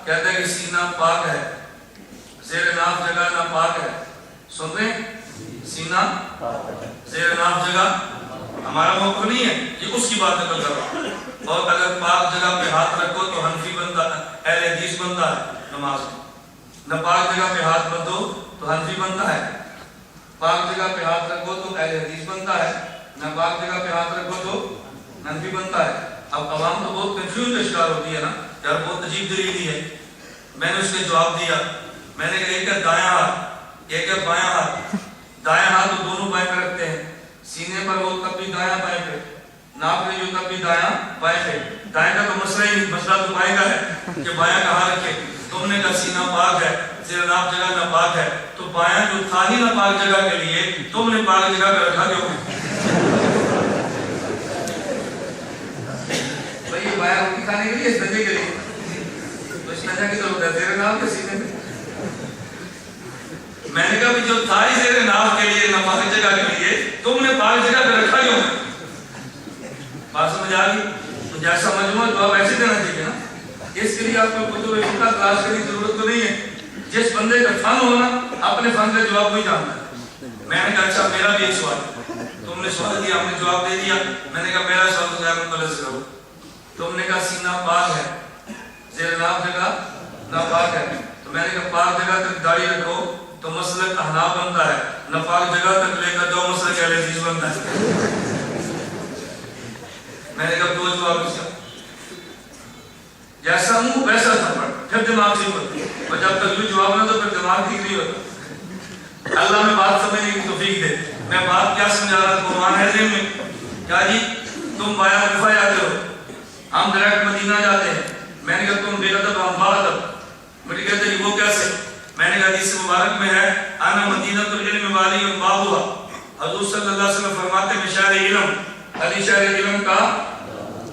کہتا ہے کہ سینہ پاک ہے زیر ناف جگہ ناپاک ہے. سن رہے ہیں سینہ زیر ناف جگہ ہمارا موقع نہیں ہے یہ اس کی بات نقل کر رہا ہوں. اور اگر پاک جگہ پہ ہاتھ رکھو تو حنفی بنتا ہے اہل حدیث بنتا ہے نماز میں. ناپاک جگہ پہ ہاتھ بدو تو حنفی بنتا ہے. پاک جگہ پہ ہاتھ رکھو تو اہل حدیث بنتا ہے. ناپاک جگہ پہ ہاتھ رکھو تو حنفی بنتا ہے. اب عوام تو بہت کنفیوز کا شکار ہوتی ہے نا یار بہت عجیب دلیل ہے. میں نے اس کے جواب دیا میں نے کہا ایک ہے دایاں ہاتھ ایک ہے بایاں ہاتھ. دایاں ہاتھ تو دونوں بائیں پہ رکھتے ہیں سینے پر ہو تب بھی دایاں بائیں پہ ناپ رہی ہو تب بھی دایاں بائیں پہ. دائیں کا تو مسئلہ ہی نہیں مسئلہ تو بائیں کا ہے کہ بایاں کہاں رکھے. تم نے کہا سینہ پاک ہے زیر ناف جگہ ناپاک ہے تو بایاں جو تھا ہی ناپاک جگہ کے لیے تم نے پاک جگہ پہ رکھا کیوں؟ بھائی یہ بایاں روٹی کھانے کے لیے اس بندے کے لیے تو اس نجا کی ضرورت ہے زیر ناف کے سینے میں. میں نے کہا بھی جو تھا ہی زیر ناف کے لیے ناپاک جگہ کے لیے تم نے پاک جگہ پہ رکھا کیوں؟ بات سمجھ آ گئی؟ تو جیسا مجموعہ جواب ایسے دینا چاہیے نا. اس کے لیے آپ کو کتب فقہ تلاش کرنے کی ضرورت تو نہیں ہے. جس بندے کا فن ہونا اپنے فن کا جواب وہی جانتا ہے. میں نے کہا اچھا میرا بھی ایک سوال ہے. تم نے سوال دیا ہم نے جواب دے دیا. میں نے کہا میرا سوال تو غیر مقلد سے کرو. تم نے کہا سینہ پاک ہے زیر ناف جگہ ناپاک ہے تو میں نے کہا پاک جگہ تک داڑھی رکھو تو مسلک احناف بنتا ہے. ناپاک جگہ تک لے کر جو مسلک اہل حدیث بنتا ہے. میں نے کہا دو جواب اس کا جیسا ہوں ویسا تھپڑ پھر دماغ ٹھیک ہوتا ہے. اور جب تک جو جواب نہ تو پھر دماغ ٹھیک نہیں ہوتا. اللہ میں بات سمجھنے کی توفیق دے. میں بات کیا سمجھا رہا تھا قرآن ہے ذہن میں کیا جی تم بایا کفا جاتے ہو ہم ڈائریکٹ مدینہ جاتے ہیں. میں نے کہا تم بے ادب ہم با ادب. مجھے کہتے ہیں وہ کیسے؟ میں نے کہا حدیث مبارک میں ہے انا مدینۃ العلم والی بابھا. حضور صلی اللہ علیہ وسلم فرماتے ہیں شہر علم علی شہر علم کا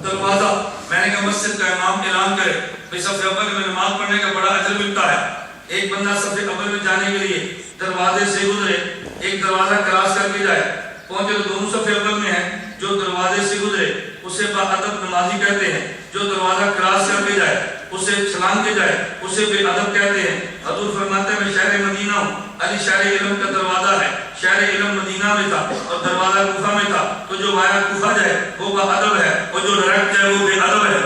دروازہ. میں نے کہا مسجد کا امام اعلان کرے بھئی صف اول میں نماز پڑھنے کا بڑا اجر ملتا ہے. ایک بندہ صف اول میں جانے کے لیے دروازے سے گزرے ایک دروازہ کراس کر کے جائے پہنچے تو دونوں صف اول میں ہیں. جو دروازے سے گزرے اسے با ادب نمازی کہتے ہیں. جو دروازہ کراس کر کے جائے اسے چھلانگ کے جائے اسے بے ادب کہتے ہیں. حضور فرماتے ہیں میں شہر مدینہ ہوں علی شہر علم کا دروازہ ہے. شہر علم مدینہ میں تھا اور دروازہ کوفہ میں تھا تو جو بایا کوفہ جائے وہ با ادب ہے اور جو ڈائریکٹ جائے وہ بے ادب ہے.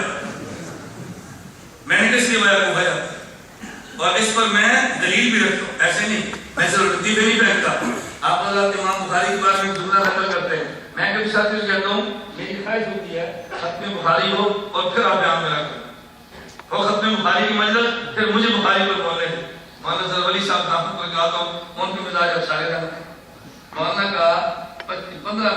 میں نے کس لیے بایا کوفہ جاتا اور اس پر میں دلیل بھی رکھتا ہوں. ایسے نہیں میں صرف ردی پہ نہیں پھینکتا. آپ حضرات امام بخاری کے بارے میں جملہ نقل کرتے ہیں. میں کبھی ساتھی سے کہتا ہوں میری خواہش ہوتی ہے ختم بخاری ہو اور پھر آپ بیان کرا کریں وہ ختم بخاری کی مجلس پھر مجھے بخاری پر بولنے دیں. مولانا زرولی صاحب نافذ پر کہا ہوں ان کے مزاج اب سارے رہتے ہیں. مولانا کا 15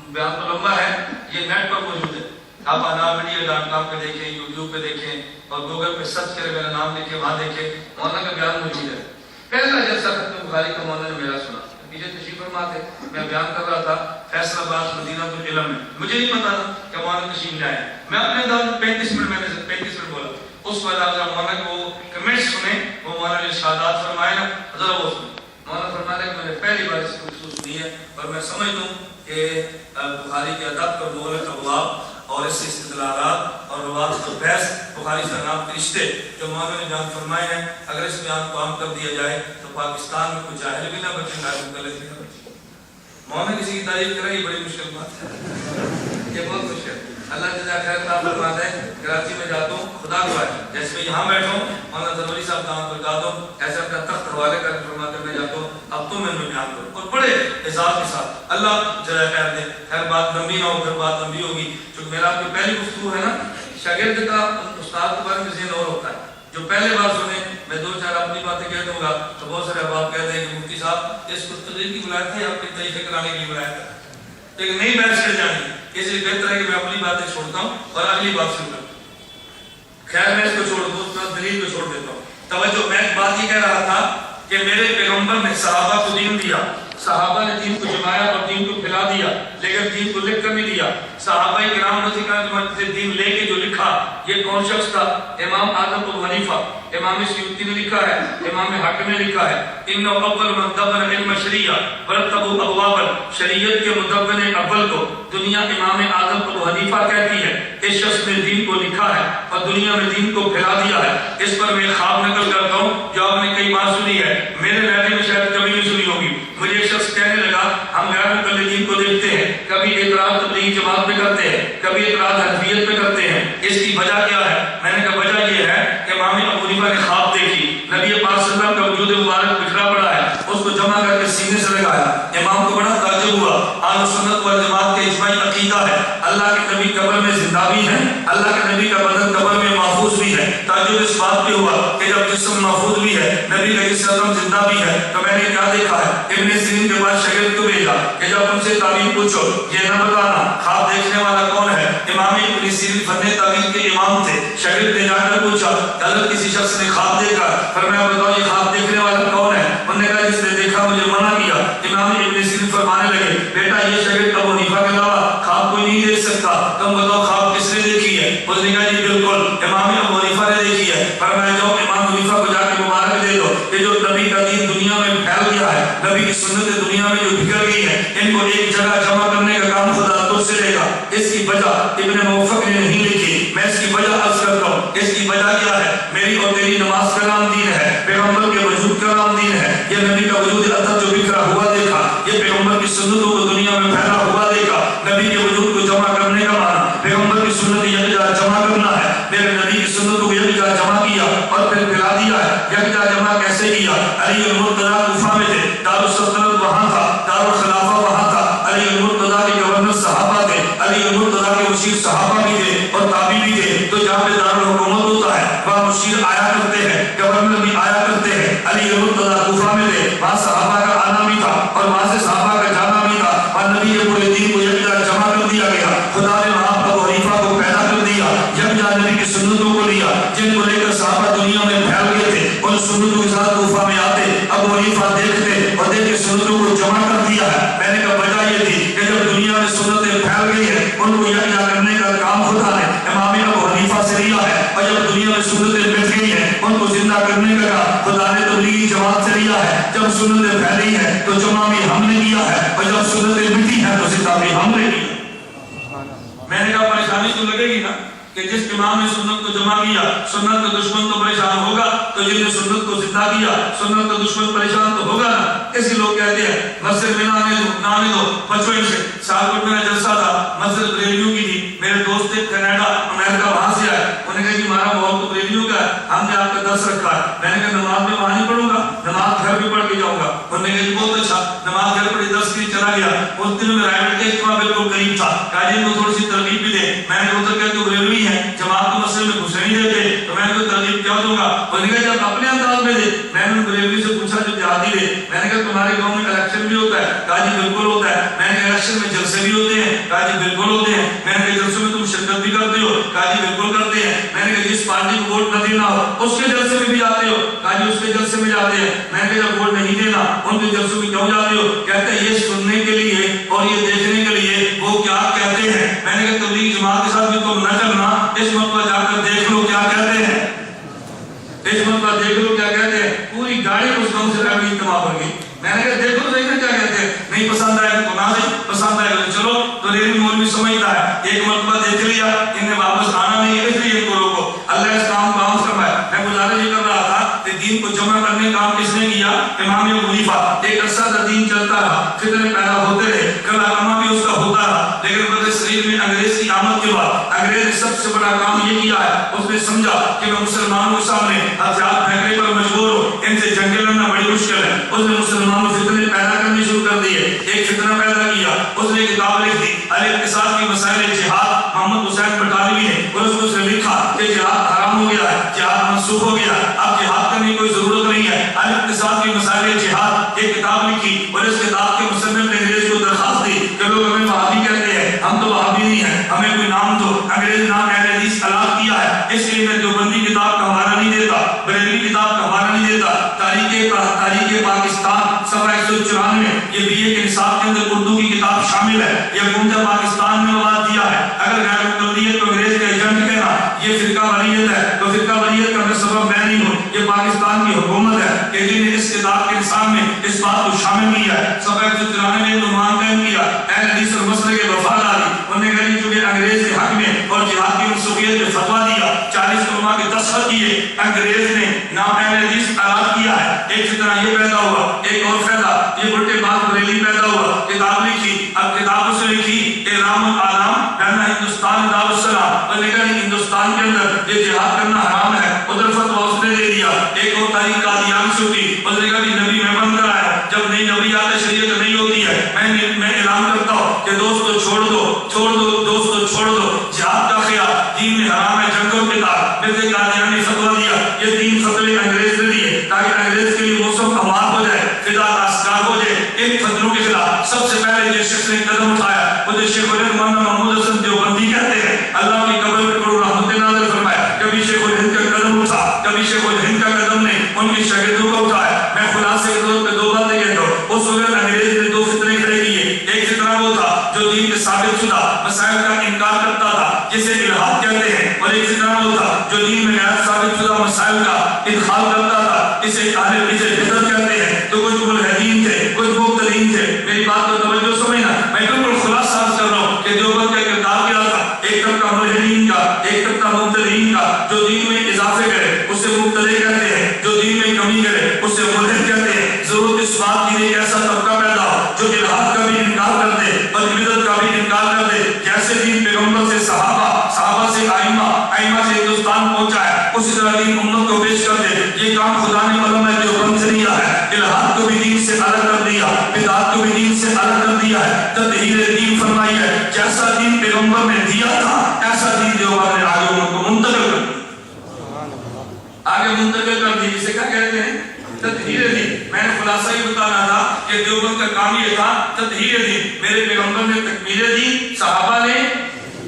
بیان تو لمبا ہے یہ نیٹ پر موجود ہے. آپ anarmedia.com پہ دیکھیں یوٹیوب پہ دیکھیں اور گوگل پہ سرچ کریں میرا نام لکھیں وہاں دیکھیں مولانا کا بیان موجود ہے. پہلا جلسہ ختم بخاری کا مولانا نے میرا سنا پیچھے تشریف فرما تھے میں بیان کر رہا تھا فیصل آباد مدینہ العلم میں. مجھے نہیں پتا تھا کہ مولانا تشریف لے آئے. میں اپنے انداز 35 منٹ میں نے 35 منٹ بولا. اس کے بعد آپ مولانا کے وہ کمنٹس سنیں وہ مولانا نے ارشادات فرمائے نا ذرا وہ سنیں. مولانا فرماتے ہیں کہ میں نے پہلی بار اس کو محسوس کی ہے اور میں سمجھتا ہوں کہ بخاری کے ادب پر مغلق ابواب اور اس سے استدلالات اور روایت کو بحث بخاری سے نام کے رشتے جو مولانا نے بیان فرمائے ہیں، اگر اس بیان کو عام کر دیا جائے تو پاکستان میں کوئی جاہل بھی نہ بچے، نہ غلط بھی نہ بچے۔ مولانا کسی کی تعریف کرے یہ بڑی مشکل بات ہے، یہ بہت مشکل۔ اللہ جزا خیر عطا فرماتا ہے، کراچی میں جاتا ہوں، خدا دعا ہے جیسے میں یہاں بیٹھا ہوں، مولانا ضروری صاحب کام پر جاتا ہوں، ایسا اپنا تخت حوالے کر فرماتے میں جاتا ہوں، اب تو میں بیان کروں اور بڑے اعزاز کے ساتھ۔ اللہ جزا خیر دے، خیر بات لمبی نہ ہو، پھر بات لمبی ہوگی، چونکہ میرا آپ کی پہلی گفتگو ہے نا، شاگرد کا استاد کے بارے میں ذہن اور ہوتا ہے، جو پہلے بار سنے میں دو چار اپنی باتیں کہہ دوں گا تو بہت سارے احباب کہتے ہیں کہ مفتی صاحب اس کو تقریر کی بلایا تھا یا اپنی تجزیہ کرانے کے لیے بلایا تھا، لیکن نہیں بحث کر جانی، اس لیے بہتر ہے کہ میں اپنی باتیں چھوڑتا ہوں اور اگلی بات شروع کرتا ہوں۔ خیر میں اس کو چھوڑ دوں، اس کا دلیل کو چھوڑ دیتا ہوں۔ توجہ، میں ایک بات یہ کہہ رہا تھا کہ میرے پیغمبر نے صحابہ کو دین دیا، صحابہ نے دین کو جمایا اور دین کو پھیلا دیا، لیکن دین کو لکھ کر نہیں دیا۔ صحابہ کرام نے کہا دین لے کے جو لکھا یہ کون شخص تھا؟ امام اعظم ابو حنیفہ، امام سیوطی نے لکھا ہے، امام حاکم نے لکھا ہے، انہ اول من دون علم شریعہ ورتبوا ابوابا، شریعت کے مدون اول کو دنیا امام اعظم ابو حنیفہ کہتی ہے۔ اس شخص نے دین کو لکھا ہے اور دنیا میں دین کو پھیلا دیا ہے۔ اس پر میں خواب نقل کرتا ہوں جو آپ نے کئی بار سنی ہے، میرے لہجے میں شاید کبھی نہیں سنی ہوگی۔ مجھے ایک شخص کہنے لگا ہم غیر مقلدین کو دیکھتے ہیں، کبھی اعتراض تبلیغی جماعت پہ کرتے ہیں، کبھی اعتراض حنفیت پہ کرتے ہیں، اس کی وجہ کیا ہے؟ میں نے کہا وجہ یہ ہے کہ امام ابو حنیفہ نے خواب دیکھی، نبی پاک صلی اللہ علیہ وسلم کا وجود مبارک بکھرا پڑا ہے، اس کو جمع کر کے سینے سے لگایا۔ امام کو بڑا تعجب ہوا، اہل سنت والجماعت کے اجماعی عقیدہ ہے اللہ کے نبی قبر میں زندہ بھی ہیں، اللہ کے نبی کا بدن قبر میں محفوظ بھی ہے۔ تعجب اس بات پہ ہوا کہ جب جسم محفوظ بھی ہے، نبی کا جسم زندہ بھی ہے، تو میں نے کیا دیکھا ہے؟ ابن سیرین کے بعد شاگرد کو بھیجا کہ جب ان سے تعبیر پوچھو یہ نہ بتانا خواب دیکھنے والا کون ہے۔ امام ابن سیرین فن تعبیر کے امام تھے، شاگرد نے جا کر پوچھا اگر کسی شخص نے خواب دیکھا، فرمایا بتاؤ یہ خواب دیکھنے والا کون ہے؟ انہوں نے کہا جس نے دیکھا مجھے منع کیا۔ امام ابن سیرین فرمانے لگے بیٹا یہ شاگرد ابو حنیفہ کے علاوہ خواب کوئی نہیں دیکھ سکتا، تم بتاؤ خواب کس نے دیکھی ہے؟ اس نے کہا جی بالکل امام ابو حنیفہ نے دیکھی ہے۔ فرمایا جاؤ امام حنیفہ کو جا کے مبارک دے دو کہ جو نبی کا دین دنیا میں پھیل گیا ہے، نبی کی سنت دنیا میں جو بکھر گئی ہے، ان کو ایک جگہ جمع کرنے کا کام خدا تجھ سے لے گا۔ اس کی وجہ ابن موفق نے نہیں لکھی، میں اس کی وجہ عرض کرتا ہوں۔ اس کی وجہ کیا ہے؟ میری اور تیری نماز کا نام دین ہے، پیغمبر کے وجود کا نام دین ہے۔ یہ نبی کا وجود اطہر جو بکھرا ہوا دیکھا، یہ پیغمبر کی سنتوں کو دنیا میں پھیلا ہوا دیکھا۔ نبی کے وجود کو جمع کرنے کا معنی پیغمبر کی سنت یکجا جمع کرنا ہے۔ میرے نبی کی سنتوں کو یکجا جمع کیا اور پھر پھیلا دیا ہے۔ یکجا جمع کیسے کیا؟ علی المرتضیٰ کوفہ میں تھے، دارالسلطنت وہاں تھا، دارالخلافہ وہاں تھا، علی المرتضیٰ کے گورنر صحابہ تھے، علی المرتضیٰ کے مشیر صحابہ بھی تھے اور تابعی بھی تھے۔ تو جہاں پہ دارالحکومت ہوتا ہے وہاں مشیر آیا کرتے ہیں، گورنر بھی آیا کرتے ہیں۔ علی المرتضیٰ کوفہ میں تھے، وہاں صحابہ کا آنا بھی تھا اور وہاں سے صحابہ کا جانا بھی تھا، اور نبی کے پورے دین کو یکجا جمع کر دیا گیا۔ خدا نے وہاں ابو حنیفہ کو پیدا کر دیا، یکجا نبی کی سنتوں کو لیا جن کو لے کر صحابہ دنیا میں پھیل گئے تھے، ان سنتوں کے ساتھ کوفہ میں آتے، ابو حنیفہ دیکھتے اور دیکھ کے سنتوں کو جمع کر دیا ہے۔ میں نے کہا وجہ یہ تھی کہ جب دنیا میں سنتیں پھیل گئی ہیں ان کو یکجا کرنے کا کام خدا نے امام ابو حنیفہ سے لیا ہے، اور جب دنیا میں سنتیں مٹ گئی ہیں ان کو زندہ کرنے کا کام خدا نے تبلیغی جماعت سے لیا ہے۔ جب سنتیں پھیلی ہیں تو جمع بھی ہم نے کیا ہے، اور جب سنتیں مٹی ہیں تو زندہ بھی ہم نے کیا۔ میں نے کہا پریشانی تو لگے گی نا کہ جس امام نے سنت کو جمع کیا، سنت کا دشمن تو پریشان ہوگا، تو جن نے سنت کو زندہ کیا سنت کا دشمن پریشان تو ہوگا نا۔ اسی لوگ کہتے ہیں مسجد میں نہ آنے دو، بچوں ان سے۔ سالکوٹ میں جلسہ تھا، مسجد بریلیوں کی تھی، میرے دوست تھے کینیڈا امریکہ وہاں سے آئے، انہوں نے کہا کہ ہمارا ماحول تو بریلیوں کا ہے، ہم نے آپ کا درس رکھا ہے۔ میں نے کہا نماز میں وہاں نہیں پڑھوں گا، نماز گھر بھی پڑھ کے جاؤں گا۔ انہوں نے کہا کہ بہت اچھا، نماز گھر پڑھی، درس کے لیے چلا گیا۔ اس دن میں رائے کے اجتماع بالکل قریب تھا، کہا جی ان کو تھوڑی سی ترغیب بھی دے۔ میں نے ادھر کہا تو بریلوی ہے، جماعت کو مسئلے میں گھسے نہیں دیتے، تو میں نے کوئی ترغیب کیا دوں گا؟ انہوں نے کہا جب اپنے انداز میں دے۔ میں نے بریلوی سے پوچھا جو دیہاتی دے، میں نے کہا تمہارے گاؤں میں الیکشن بھی ہوتا ہے؟ کہا جی بالکل ہوتا ہے۔ میں نے کہا الیکشن میں جلسے بھی ہوتے ہیں؟ کہا جی بالکل ہوتے ہیں۔ میں نے کہا جلسوں میں تم شرکت بھی کرتے ہو؟ کہا جی بالکل کرتے ہیں۔ میں نے کہا جس پارٹی کو ووٹ نہ دینا ہو اس کے جلسے میں بھی جاتے ہو؟ کہا جی اس کے جلسے میں جاتے ہیں۔ میں نے کہا جب ووٹ نہیں دینا ان کے جلسوں میں کیوں جاتے ہو؟ کہتے ہیں یہ سننے کے لیے اور یہ دیکھنے کے لیے وہ کیا کہتے ہیں۔ میں نے کہا تبلیغی جماعت کے ساتھ بھی تم نہ چلنا، اس مرتبہ جا کر دیکھ لو کیا کہتے ہیں، اس مرتبہ دیکھ لو کیا کہتے ہیں۔ پوری گاڑی اس گاؤں سے فیملی اجتماع ہو گئی۔ میں نے کہا دیکھو صحیح نا کیا کہتے ہیں، نہیں پسند آئے تو نہ صحیح، پسند آئے تو چلو۔ تو ریلوی مولوی سمجھتا ہے ایک مرتبہ دیکھ لیا انہیں واپس آنا نہیں ہے، اس لیے ان کو روکو۔ اللہ اس کام کو عام فرمایا۔ میں گزارش یہ کر رہا تھا کہ دین کو جمع کرنے کا کام کس نے کیا؟ امام ابو حنیفہ۔ ایک عرصہ تک دین چلتا رہا، فتنے پیدا ہوتے رہے، کلا کما بھی اس کا ہوتا رہا، لیکن بدر شریف میں انگریز کی آمد کے بعد انگریز نے سب سے بڑا کام یہ کیا ہے، اس نے سمجھا کہ میں مسلمانوں کے سامنے ہتھیار پھینکنے پر مجبور ہوں، ان سے جنگ لڑنا بڑی مشکل ہے۔ اس نے مسلمانوں فتنے پیدا کرنے شروع کر دیے، ایک فتنہ پیدا کیا، اس نے کتاب لکھ دی الاقتصاد کی مسائل جہاد، محمد حسین بٹالوی نے، اور اس نے لکھا کہ جہاد حرام ہو گیا ہے، جہاد منسوخ ہو گیا، اب جہاد کرنے کی کوئی ضرورت نہیں ہے۔ الاقتصاد کی مسائل جہاد ایک کتاب لکھی، اور اس کتاب کے مصنف نے انگریز کو درخواست دی کہ لوگ ہمیں وہابی کہتے ہیں، ہم تو وہابی نہیں ہیں، ہمیں کوئی نام دو۔ انگریز نام اہل حدیث الگ کیا ہے، اس لیے میں دیوبندی کتاب کا حوالہ نہیں دیتا، بریلوی کتاب کا حوالہ نہیں دیتا۔ تاریخ پاکستان صفحہ 194 یہ بی اے کے نصاب کے اندر اردو کی کتاب شامل ہے، یہ حکومت پاکستان نے مواد دیا ہے۔ اگر غیر مقلدیت کو انگریز کا ایجنٹ کہنا یہ فرقہ واریت ہے تو فرقہ واریت کا میں سبب میں نہیں ہوں، یہ پاکستان کی حکومت ہے کہ جن نے اس کتاب کے نصاب میں اس بات کو شامل کیا ہے۔ صفحہ 194 میں عنوان قائم کیا اہل حدیث اور مسلک کے وفاداری، انہوں نے کہا چونکہ انگریز کے حق میں اور جہاد کی منسوخیت میں فتویٰ دیا، 40 علماء کے دستخط کیے، انگریز نے نام اہل حدیث آزاد کیا ہے۔ ایک فتنہ یہ پیدا ہوا، ایک اور فائدہ یہ بلٹے بعد بریلی پیدا ہوا، کتاب لکھی، اب کتاب اس نے لکھی اعلام العالم بین ہندوستان دارالسلام، اور لیکن ہندوستان کے اندر یہ جہاد کرنا حرام ہے، ادھر فتویٰ اس نے دے دیا۔ ایک اور تاریخ قادیان سے ہوئی، اس نے کہا کہ نبی میں بند کرا ہے، جب نئی نبی آتے شریعت نہیں ہوتی ہے، میں اعلان کرتا ہوں کہ دوستو چھوڑ دو دوستو چھوڑ دو، جہاد کا خیال دین میں حرام ہے، جنگوں کے تار مرزا قادیان نے فتویٰ دیا، یہ تین فتوے انگریز نے دیے تاکہ انگریز کے لیے موسم ہموار ہو جائے، فضا آسکار ہو جائے۔ ان فتنوں کے خلاف سب سے پہلے جس شخص نے قدم اٹھایا وہ شیخ الہند مولانا محمود حسن دیوبندی کہتے ہیں، اللہ کی قبر میں کرو رحمت نازل فرمایا۔ کبھی شیخ الہند کا قدم اٹھا، کبھی شیخ الہند کا قدم نے ان کے شاگردوں کو اٹھایا۔ میں خلاصے کے طور پہ دو باتیں کہتا ہوں، اس وقت انگریز نے دو فتنے کھڑے کیے، ایک فتنہ وہ تھا جو دین کے ثابت شدہ مسائل کا انکار کرتا تھا جسے الہاد کہتے ہیں، اور ایک فتنہ وہ تھا جو دین میں غیر ثابت شدہ مسائل کا ادخال کرتا تھا، اسے بدعت کہتے ہیں۔ تو کچھ ملحدین تھے، کچھ مبتدعین تھے، میری بات کو توجہ سمجھنا، میں بالکل خلاصہ عرض کر رہا ہوں کہ دیوبند کا کردار کیا تھا، ایک طبقہ ملحدین کا، ایک طبقہ مبتدعین کا، جو دین میں اضافے کرے اسے مبتدع کہتے ہیں، جو دین میں کمی کرے اسے ملحد کہتے ہیں۔ ضرورت اس بات کی ایک ایسا طبقہ پیدا ہو جو الہاد کا بھی انکار کر دے اور بدعت کا بھی انکار کر دے، جیسے دین پیغمبر سے صحابہ سے ائمہ سے ہندوستان پہنچا ہے، اسی طرح دین امت کو پیش کر دے۔ یہ کام خدا نے علماء دیوبند سے لیا ہے، الہاد کو بھی دین سے الگ کر دیا، بدعت کو بھی دین سے الگ کر دیا ہے، تطہیر دین فرمائی ہے۔ جیسا دین پیغمبر نے دیا تھا ایسا دین دیوبند نے آگے امت کو منتقل کر دی، اسے کیا کہتے ہیں؟ تطہیر دین۔ میں نے خلاصہ یہ بتانا تھا کہ دیوبند کا کام یہ تھا تطہیر دین۔ میرے پیغمبر نے تکمیل دین، صحابہ نے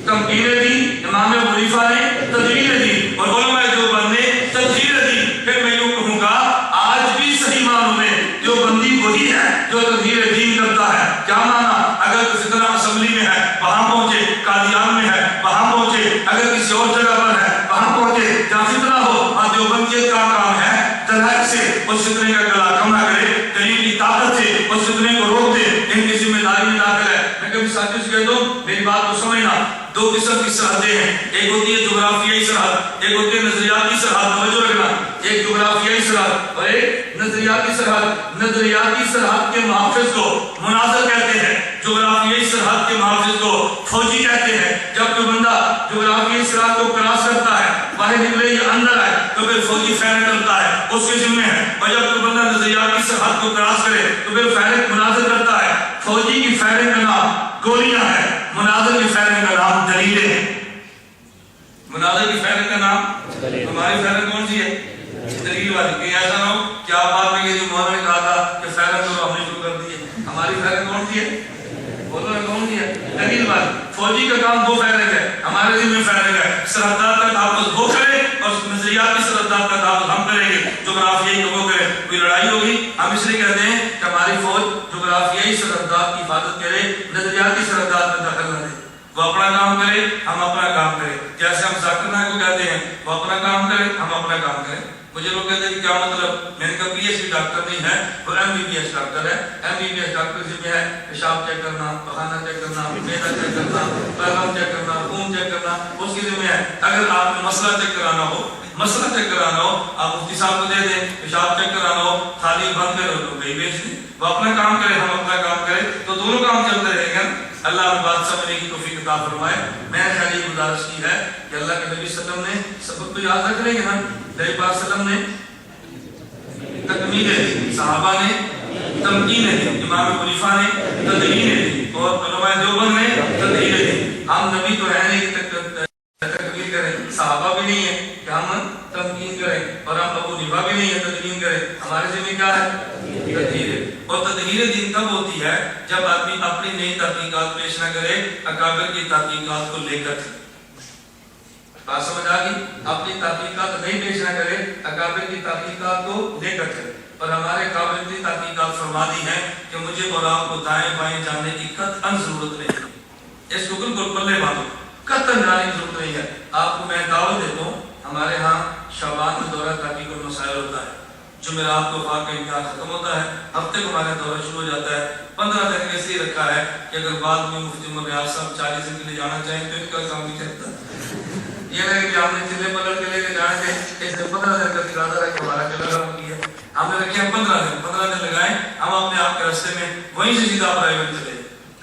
تمکین دین، امام ابو حنیفہ نے تدوین دین، اور علماء دیوبند نے تطہیر دین۔ پھر میں یوں کہوں گا آج بھی صحیح معنوں میں دیوبندی وہی ہے جو تطہیر دین کرتا ہے۔ کیا معنی؟ اگر کسی طرح اسمبلی میں ہے وہاں پہنچے، قادیان میں ہے وہاں پہنچے، اگر کسی اور جگہ پر ہے وہاں پہنچے، جہاں فتنہ ہو وہاں دیوبندیت کا کام ہے طلاق سے اس فتنے کا گلا کم نہ کرے، دلیل کی طاقت سے اس فتنے کو روک دے، ان کی ذمہ داری میں داخل ہے۔ میں کبھی ساتھیوں سے کہتا ہوں میری بات کو سمجھنا، دو قسم کی سرحدیں ہیں، ایک ہوتی ہے جغرافیائی سرحد، ایک ہوتی ہے نظریاتی سرحد، توجہ رکھنا، ایک جغرافیائی سرحد اور ایک نظریاتی سرحد۔ نظریاتی سرحد کے محافظ کو مناظر کہتے ہیں، جغرافیائی سرحد کے محافظ کو فوجی کہتے ہیں۔ جب کوئی بندہ جغرافیائی سرحد کو کراس کرتا ہے، باہر نکلے یا اندر آئے تو پھر فوجی فیرنگ کرتا ہے، اس کے ذمہ ہے، اور جب کوئی بندہ نظریاتی سرحد کو کراس کرے تو پھر فیرنگ مناظر کرتا ہے۔ فوجی کی فیرنگ کا نام گولیاں ہے، مناظر کی فیرنگ کا نام دلیلیں ہیں۔ مناظر کی فیرنگ کا نام، ہماری فیرنگ کون سی ہے؟ دلیل والی۔ کہیں ایسا نہ ہو کہ آپ بعد میں کہ مولانا نے کہا تھا کہ فیرنگ تو ہم نے شروع کر دی ہے، ہماری فیرنگ کون سی ہے؟ بولو نا کون سی ہے؟ دلیل والی۔ فوجی کا کام دو فیرنگ ہے، ہمارے دن میں فیرنگ ہے، سرحدات کا تحفظ وہ کرے اور نظریاتی سرحدات کا تحفظ ہم کریں گے، جغرافیائی کو کرے۔ کوئی لڑائی ہوگی ہم اس لیے کہتے ہیں کہ ہماری فوج جغرافیائی سرحدات کی حفاظت کرے، نظریاتی سرحدات میں دخل نہ دے، وہ اپنا کام کرے ہم اپنا کام کریں۔ جیسے ہم ذاکر نائک کو کہتے ہیں وہ اپنا کام کرے ہم اپنا کام کریں۔ مجھے لوگ کہتے ہیں کہ کیا مطلب؟ میں نے کہا PhD ڈاکٹر نہیں ہے، وہ MBBS ڈاکٹر ہے۔ MBBS ڈاکٹر سے بھی ہے پیشاب چیک کرنا، پخانہ چیک کرنا، معدہ چیک کرنا، پیغام چیک کرنا، خون چیک کرنا، اس کی ذمہ ہے۔ اگر آپ نے مسئلہ چیک کرانا ہو، آپ مفتی صاحب کو دے دیں، پیشاب چیک کرانا ہو، تھالی بند کرو تو وہی بیچ دیں، وہ اپنا کام کرے، ہم اپنا کام کریں، تو دونوں کام چلتے رہیں گے۔ اللہ ہمیں بات سمجھنے کی توفیق عطا فرمائے۔ میں نے خالی گزارش کی ہے کہ اللہ کے نبی صلی اللہ علیہ وسلم نے سبق تو یاد رکھ لیں گے نا، نبی پاک صلی اللہ علیہ وسلم نے تکمیلیں دی، صحابہ نے تمکینیں دی، امام ابو حنیفہ نے تدوینیں دی، اور علماء دیوبند نے تدوینیں دی۔ ہم نبی تو ہے نہیں کہ تکمیل کریں، صحابہ بھی نہیں ہے کہ ہم تمکین کریں، اور ہم ابو حنیفہ بھی نہیں ہے تدوین کریں۔ ہمارے ذمہ کیا ہے؟ تدوین۔ اور تدوین دین تب ہوتی ہے جب آدمی اپنی نئی تحقیقات پیش نہ کرے، اکابر کی تحقیقات کو لے کر چلے۔ بات سمجھ آ گئی؟ اپنی تحقیقات نہیں پیش نہ کرے، اکابر کی تحقیقات کو لے کر چلے۔ اور ہمارے قابل کی تحقیقات فرما دی ہیں کہ مجھے اور آپ کو دائیں بائیں جاننے کی قطعاً ضرورت نہیں ہے، اس کو بالکل پلے باندھو، قطعاً جاننے کی ضرورت نہیں ہے۔ آپ کو میں دعوت دیتا ہوں، ہمارے ہاں شعبان میں دورہ تحقیق المسائل ہوتا ہے، جمعرات کو فاقہ امتحان ختم ہوتا ہے، ہفتے کو ہمارا دورہ شروع ہو جاتا ہے۔ 15 دن اس لیے رکھا ہے کہ اگر بعد میں مفتی عمر ریاض صاحب 40 دن کے لیے جانا چاہیں تو ان کا کام نہیں چلتا۔ یہ نہیں کہ آپ نے چلے پلٹ کے لے کے جانے تھے، اس نے 15 دن کا تقاضا رکھ کے ہمارا چلا رہا کیا، ہم نے رکھے ہیں 15 دن لگائیں، ہم اپنے آپ کے راستے میں وہیں سے سیدھا پرائیویٹ چلے۔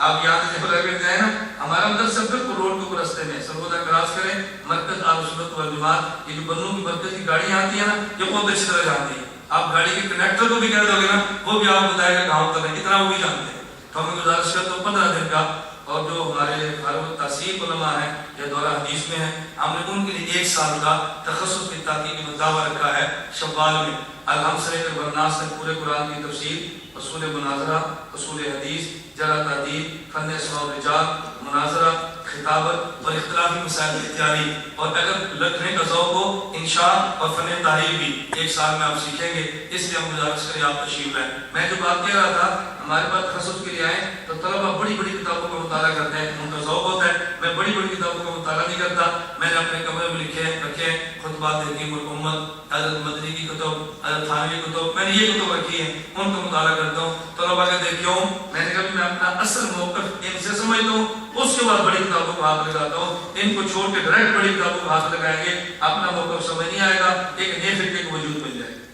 آپ یہاں سے پرائیویٹ جائیں نا، ہمارا مدرسہ بالکل روڈ کے راستے میں، سرگودا کراس کریں، مرکز اہل سنت والجماعت، یہ جو بنوں کی مرکز کی گاڑیاں آتی ہیں نا، یہ بہت اچھی طرح جانتی ہیں۔ آپ گاڑی کے کنڈکٹر کو بھی کہہ دو گے نا، وہ بھی آپ بتائے گا کہاں اترنا ہے، اتنا وہ بھی جانتے ہیں۔ تو ہمیں گزارش کرتا ہوں 15 دن کا، اور جو ہمارے فارغ التحصیل علماء ہیں یا دورہ حدیث میں ہیں، ہم نے ان کے لیے 1 سال کا تخصص کی تحقیق میں دعویٰ رکھا ہے شوال میں۔ الحمد سے لے کر برناس تک پورے قرآن کی تفسیر، اصول مناظرہ، اصول حدیث، جرح تعدیل، فن اسماء و رجال، مناظرہ، خطابت اور اختلافی مسائل کی تیاری، اور اگر لکھنے کا ذوق ہو انشاء اور فن تحریر بھی 1 سال میں آپ سیکھیں گے۔ اس لیے ہم گزارش کریں آپ تشریف لائیں۔ میں جو بات کہہ رہا تھا، ہمارے پاس تخصص کے لیے آئیں تو طلبہ بڑی بڑی کتابوں کا مطالعہ کرتے ہیں، ان کا ذوق ہوتا ہے۔ میں بڑی بڑی کتابوں کا مطالعہ نہیں کرتا، میں نے اپنے کمرے میں رکھے خطبات حکیم الامت، حضرت مدنی کی کتب، حضرت تھانوی کی کتب، میں نے یہ کتب رکھی ہیں، ان کا مطالعہ کرتا ہوں۔ طلبہ کہتے ہیں کیوں؟ میں نے کہا میں اپنا اصل موقف ان سے سمجھتا ہوں، اس کے بعد بڑی کتابوں کو ہاتھ لگاتا ہوں۔ ان کو چھوڑ کے ڈائریکٹ بڑی کتابوں کو ہاتھ لگائیں گے، اپنا موقف سمجھ نہیں آئے گا، ایک نئے فرقے کا وجود مل جائے گا۔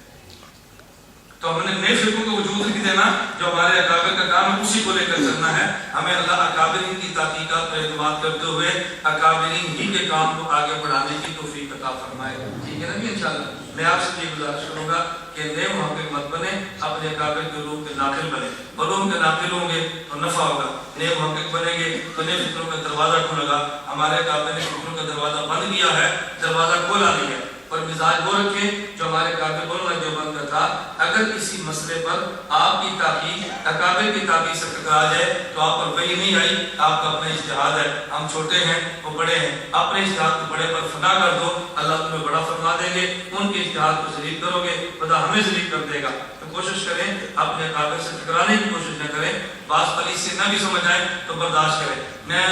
تو ہم نے نئے فرقوں کو وجود نہیں دینا، جو ہمارے اکابر کا کام ہے اسی کو لے کر چلنا ہے۔ ہمیں اللہ اکابرین کی تحقیقات پر اعتماد کرتے ہوئے اکابرین ہی کے کام کو آگے بڑھانے کی توفیق عطا فرمائے، ٹھیک ہے نا؟ انشاءاللہ میں آپ سے یہ گزارش کروں گا کہ نئے محقق مت بنے، اپنے اکابر کے علوم کے ناقل بنے۔ علوم کے ناقل ہوں گے تو نفع ہوگا، نئے محقق بنیں گے تو نئے فکروں کا دروازہ کھلے گا۔ ہمارے اکابر نے فکروں کا دروازہ بند کیا ہے، دروازہ کھولا نہیں ہے۔ اور مزاج وہ رکھیں جو ہمارے قابل علماء دیوبند کا تھا، اگر کسی مسئلے پر آپ کی تحقیق اکابر کی تحقیق سے ٹکرا جائے تو آپ پر وحی نہیں آئی، آپ کا اپنا اجتہاد ہے۔ ہم چھوٹے ہیں، وہ بڑے ہیں، اپنے اجتہاد کو بڑے پر فنا کر دو، اللہ تمہیں بڑا فرما دیں گے۔ ان کے اجتہاد کو ذلیل کرو گے، خدا ہمیں ذلیل کر دے گا۔ تو کوشش کریں اپنے اکابر سے ٹکرانے کی کوشش نہ کریں، بعض پلیس سے نہ بھی سمجھ آئے تو برداشت کریں۔ میں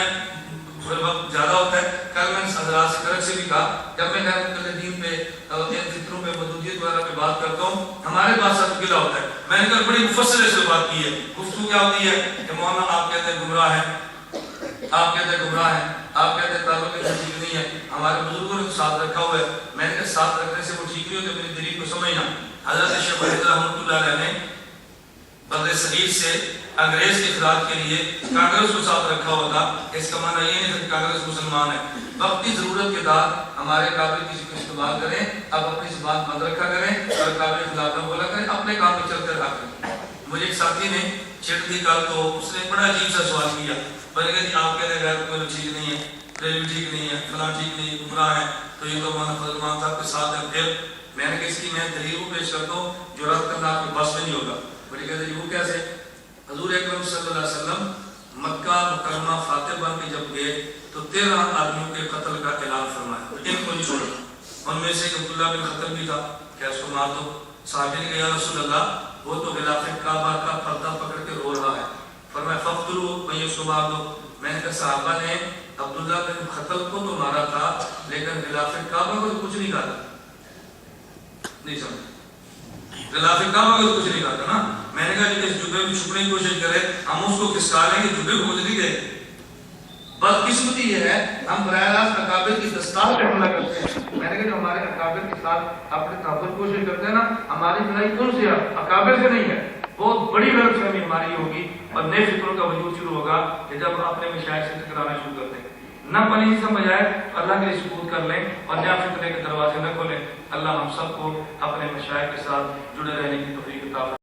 وقت زیادہ ہوتا ہے، کل میں حضرات سے کرک سے بھی کہا، جب میں دین پہ ان فطروں پہ مدودیت وغیرہ پہ بات کرتا ہوں، ہمارے پاس سب گلا ہوتا ہے۔ میں نے کل بڑی مفصل سے بات کی ہے، گفتگو کیا ہوتی ہے کہ مولانا آپ کہتے ہیں گمراہ ہیں، آپ کہتے ہیں گمراہ ہیں، آپ کہتے ہیں تعلق ٹھیک نہیں ہے، ہمارے بزرگوں نے ساتھ رکھا ہوا ہے۔ میں نے کہا ساتھ رکھنے سے وہ ٹھیک نہیں ہوتے، میری دلیل کو سمجھنا۔ حضرت شیخ وحید رحمۃ اللہ علیہ نے بر صغیر سے انگریز کے اخراج کے لیے کانگریس کو ساتھ رکھا ہوا تھا۔ اس کا معنی یہ نہیں تھا کہ کانگریس مسلمان ہے۔ وقتی ضرورت کے بعد ہمارے قابل کسی کو استعمال کریں، اب اپنی زبان بند رکھا کریں اور قابل خلاف نہ بولا کریں، اپنے کام میں چلتے رہا کریں۔ مجھے ایک ساتھی نے چھیڑ دی کل، تو اس نے بڑا عجیب سا سوال کیا، بولے کہ جی آپ کہتے ہیں غیر کوئی ٹھیک نہیں ہے، ریلوی ٹھیک نہیں ہے، فلاں ٹھیک نہیں ہے، گمراہ ہے، تو یہ تو مولانا فضل الرحمان صاحب کے ساتھ ہے۔ پھر میں نے کہا اس کی میں دلیل کو پیش کرتا ہوں جو رد کرنا آپ کے بس میں نہیں ہوگا۔ بولے کہتے ہیں وہ کیسے؟ حضور اکرم صلی اللہ علیہ وسلم مکہ مکرمہ فاتح بن کے جب گئے تو 13 آدمیوں کے قتل کا اعلان فرمایا، ان کو نہیں چھوڑا۔ ان میں سے عبداللہ بن خطر بھی تھا، کیا اس کو مار دو؟ صحابی نے کہا یا رسول اللہ وہ تو غلاف کعبہ کا پردہ پکڑ کے رو رہا ہے، فرمایا فقتلوا میں اس کو مار دو۔ میں نے کہا صحابہ نے عبداللہ بن خطر کو تو مارا تھا لیکن غلاف کعبہ کو تو کچھ نہیں کہا۔ نہیں سمجھ خلاف کعبہ کا کچھ نہیں کہا تھا نا. میں نے کہا کہ اس جبے میں چھپنے کی کوشش کرے ہم اس کو کسکا لیں گے, جبے کو نہیں گئے. بدقسمتی یہ ہے ہم براہ راست اکابر کی دستار پہ حملہ کرتے ہیں. میں نے کہا جو ہمارے اکابر کے ساتھ اپنے تحفظ کوشش کرتے ہیں نا, ہماری لڑائی ان سے اکابر سے نہیں ہے. بہت بڑی غلط فہمی ہماری ہوگی اور نئے فکروں کا وجود شروع ہوگا کہ جب ہم اپنے مشائخ سے ٹکرانا شروع کرتے ہیں. نہ پنی سمجھ آئے اللہ کے لیے سکوت کر لیں اور نیا فتنے کے دروازے نہ کھولیں. اللہ ہم سب کو اپنے مشائخ کے ساتھ جڑے رہنے کی توفیق عطا فرمائے.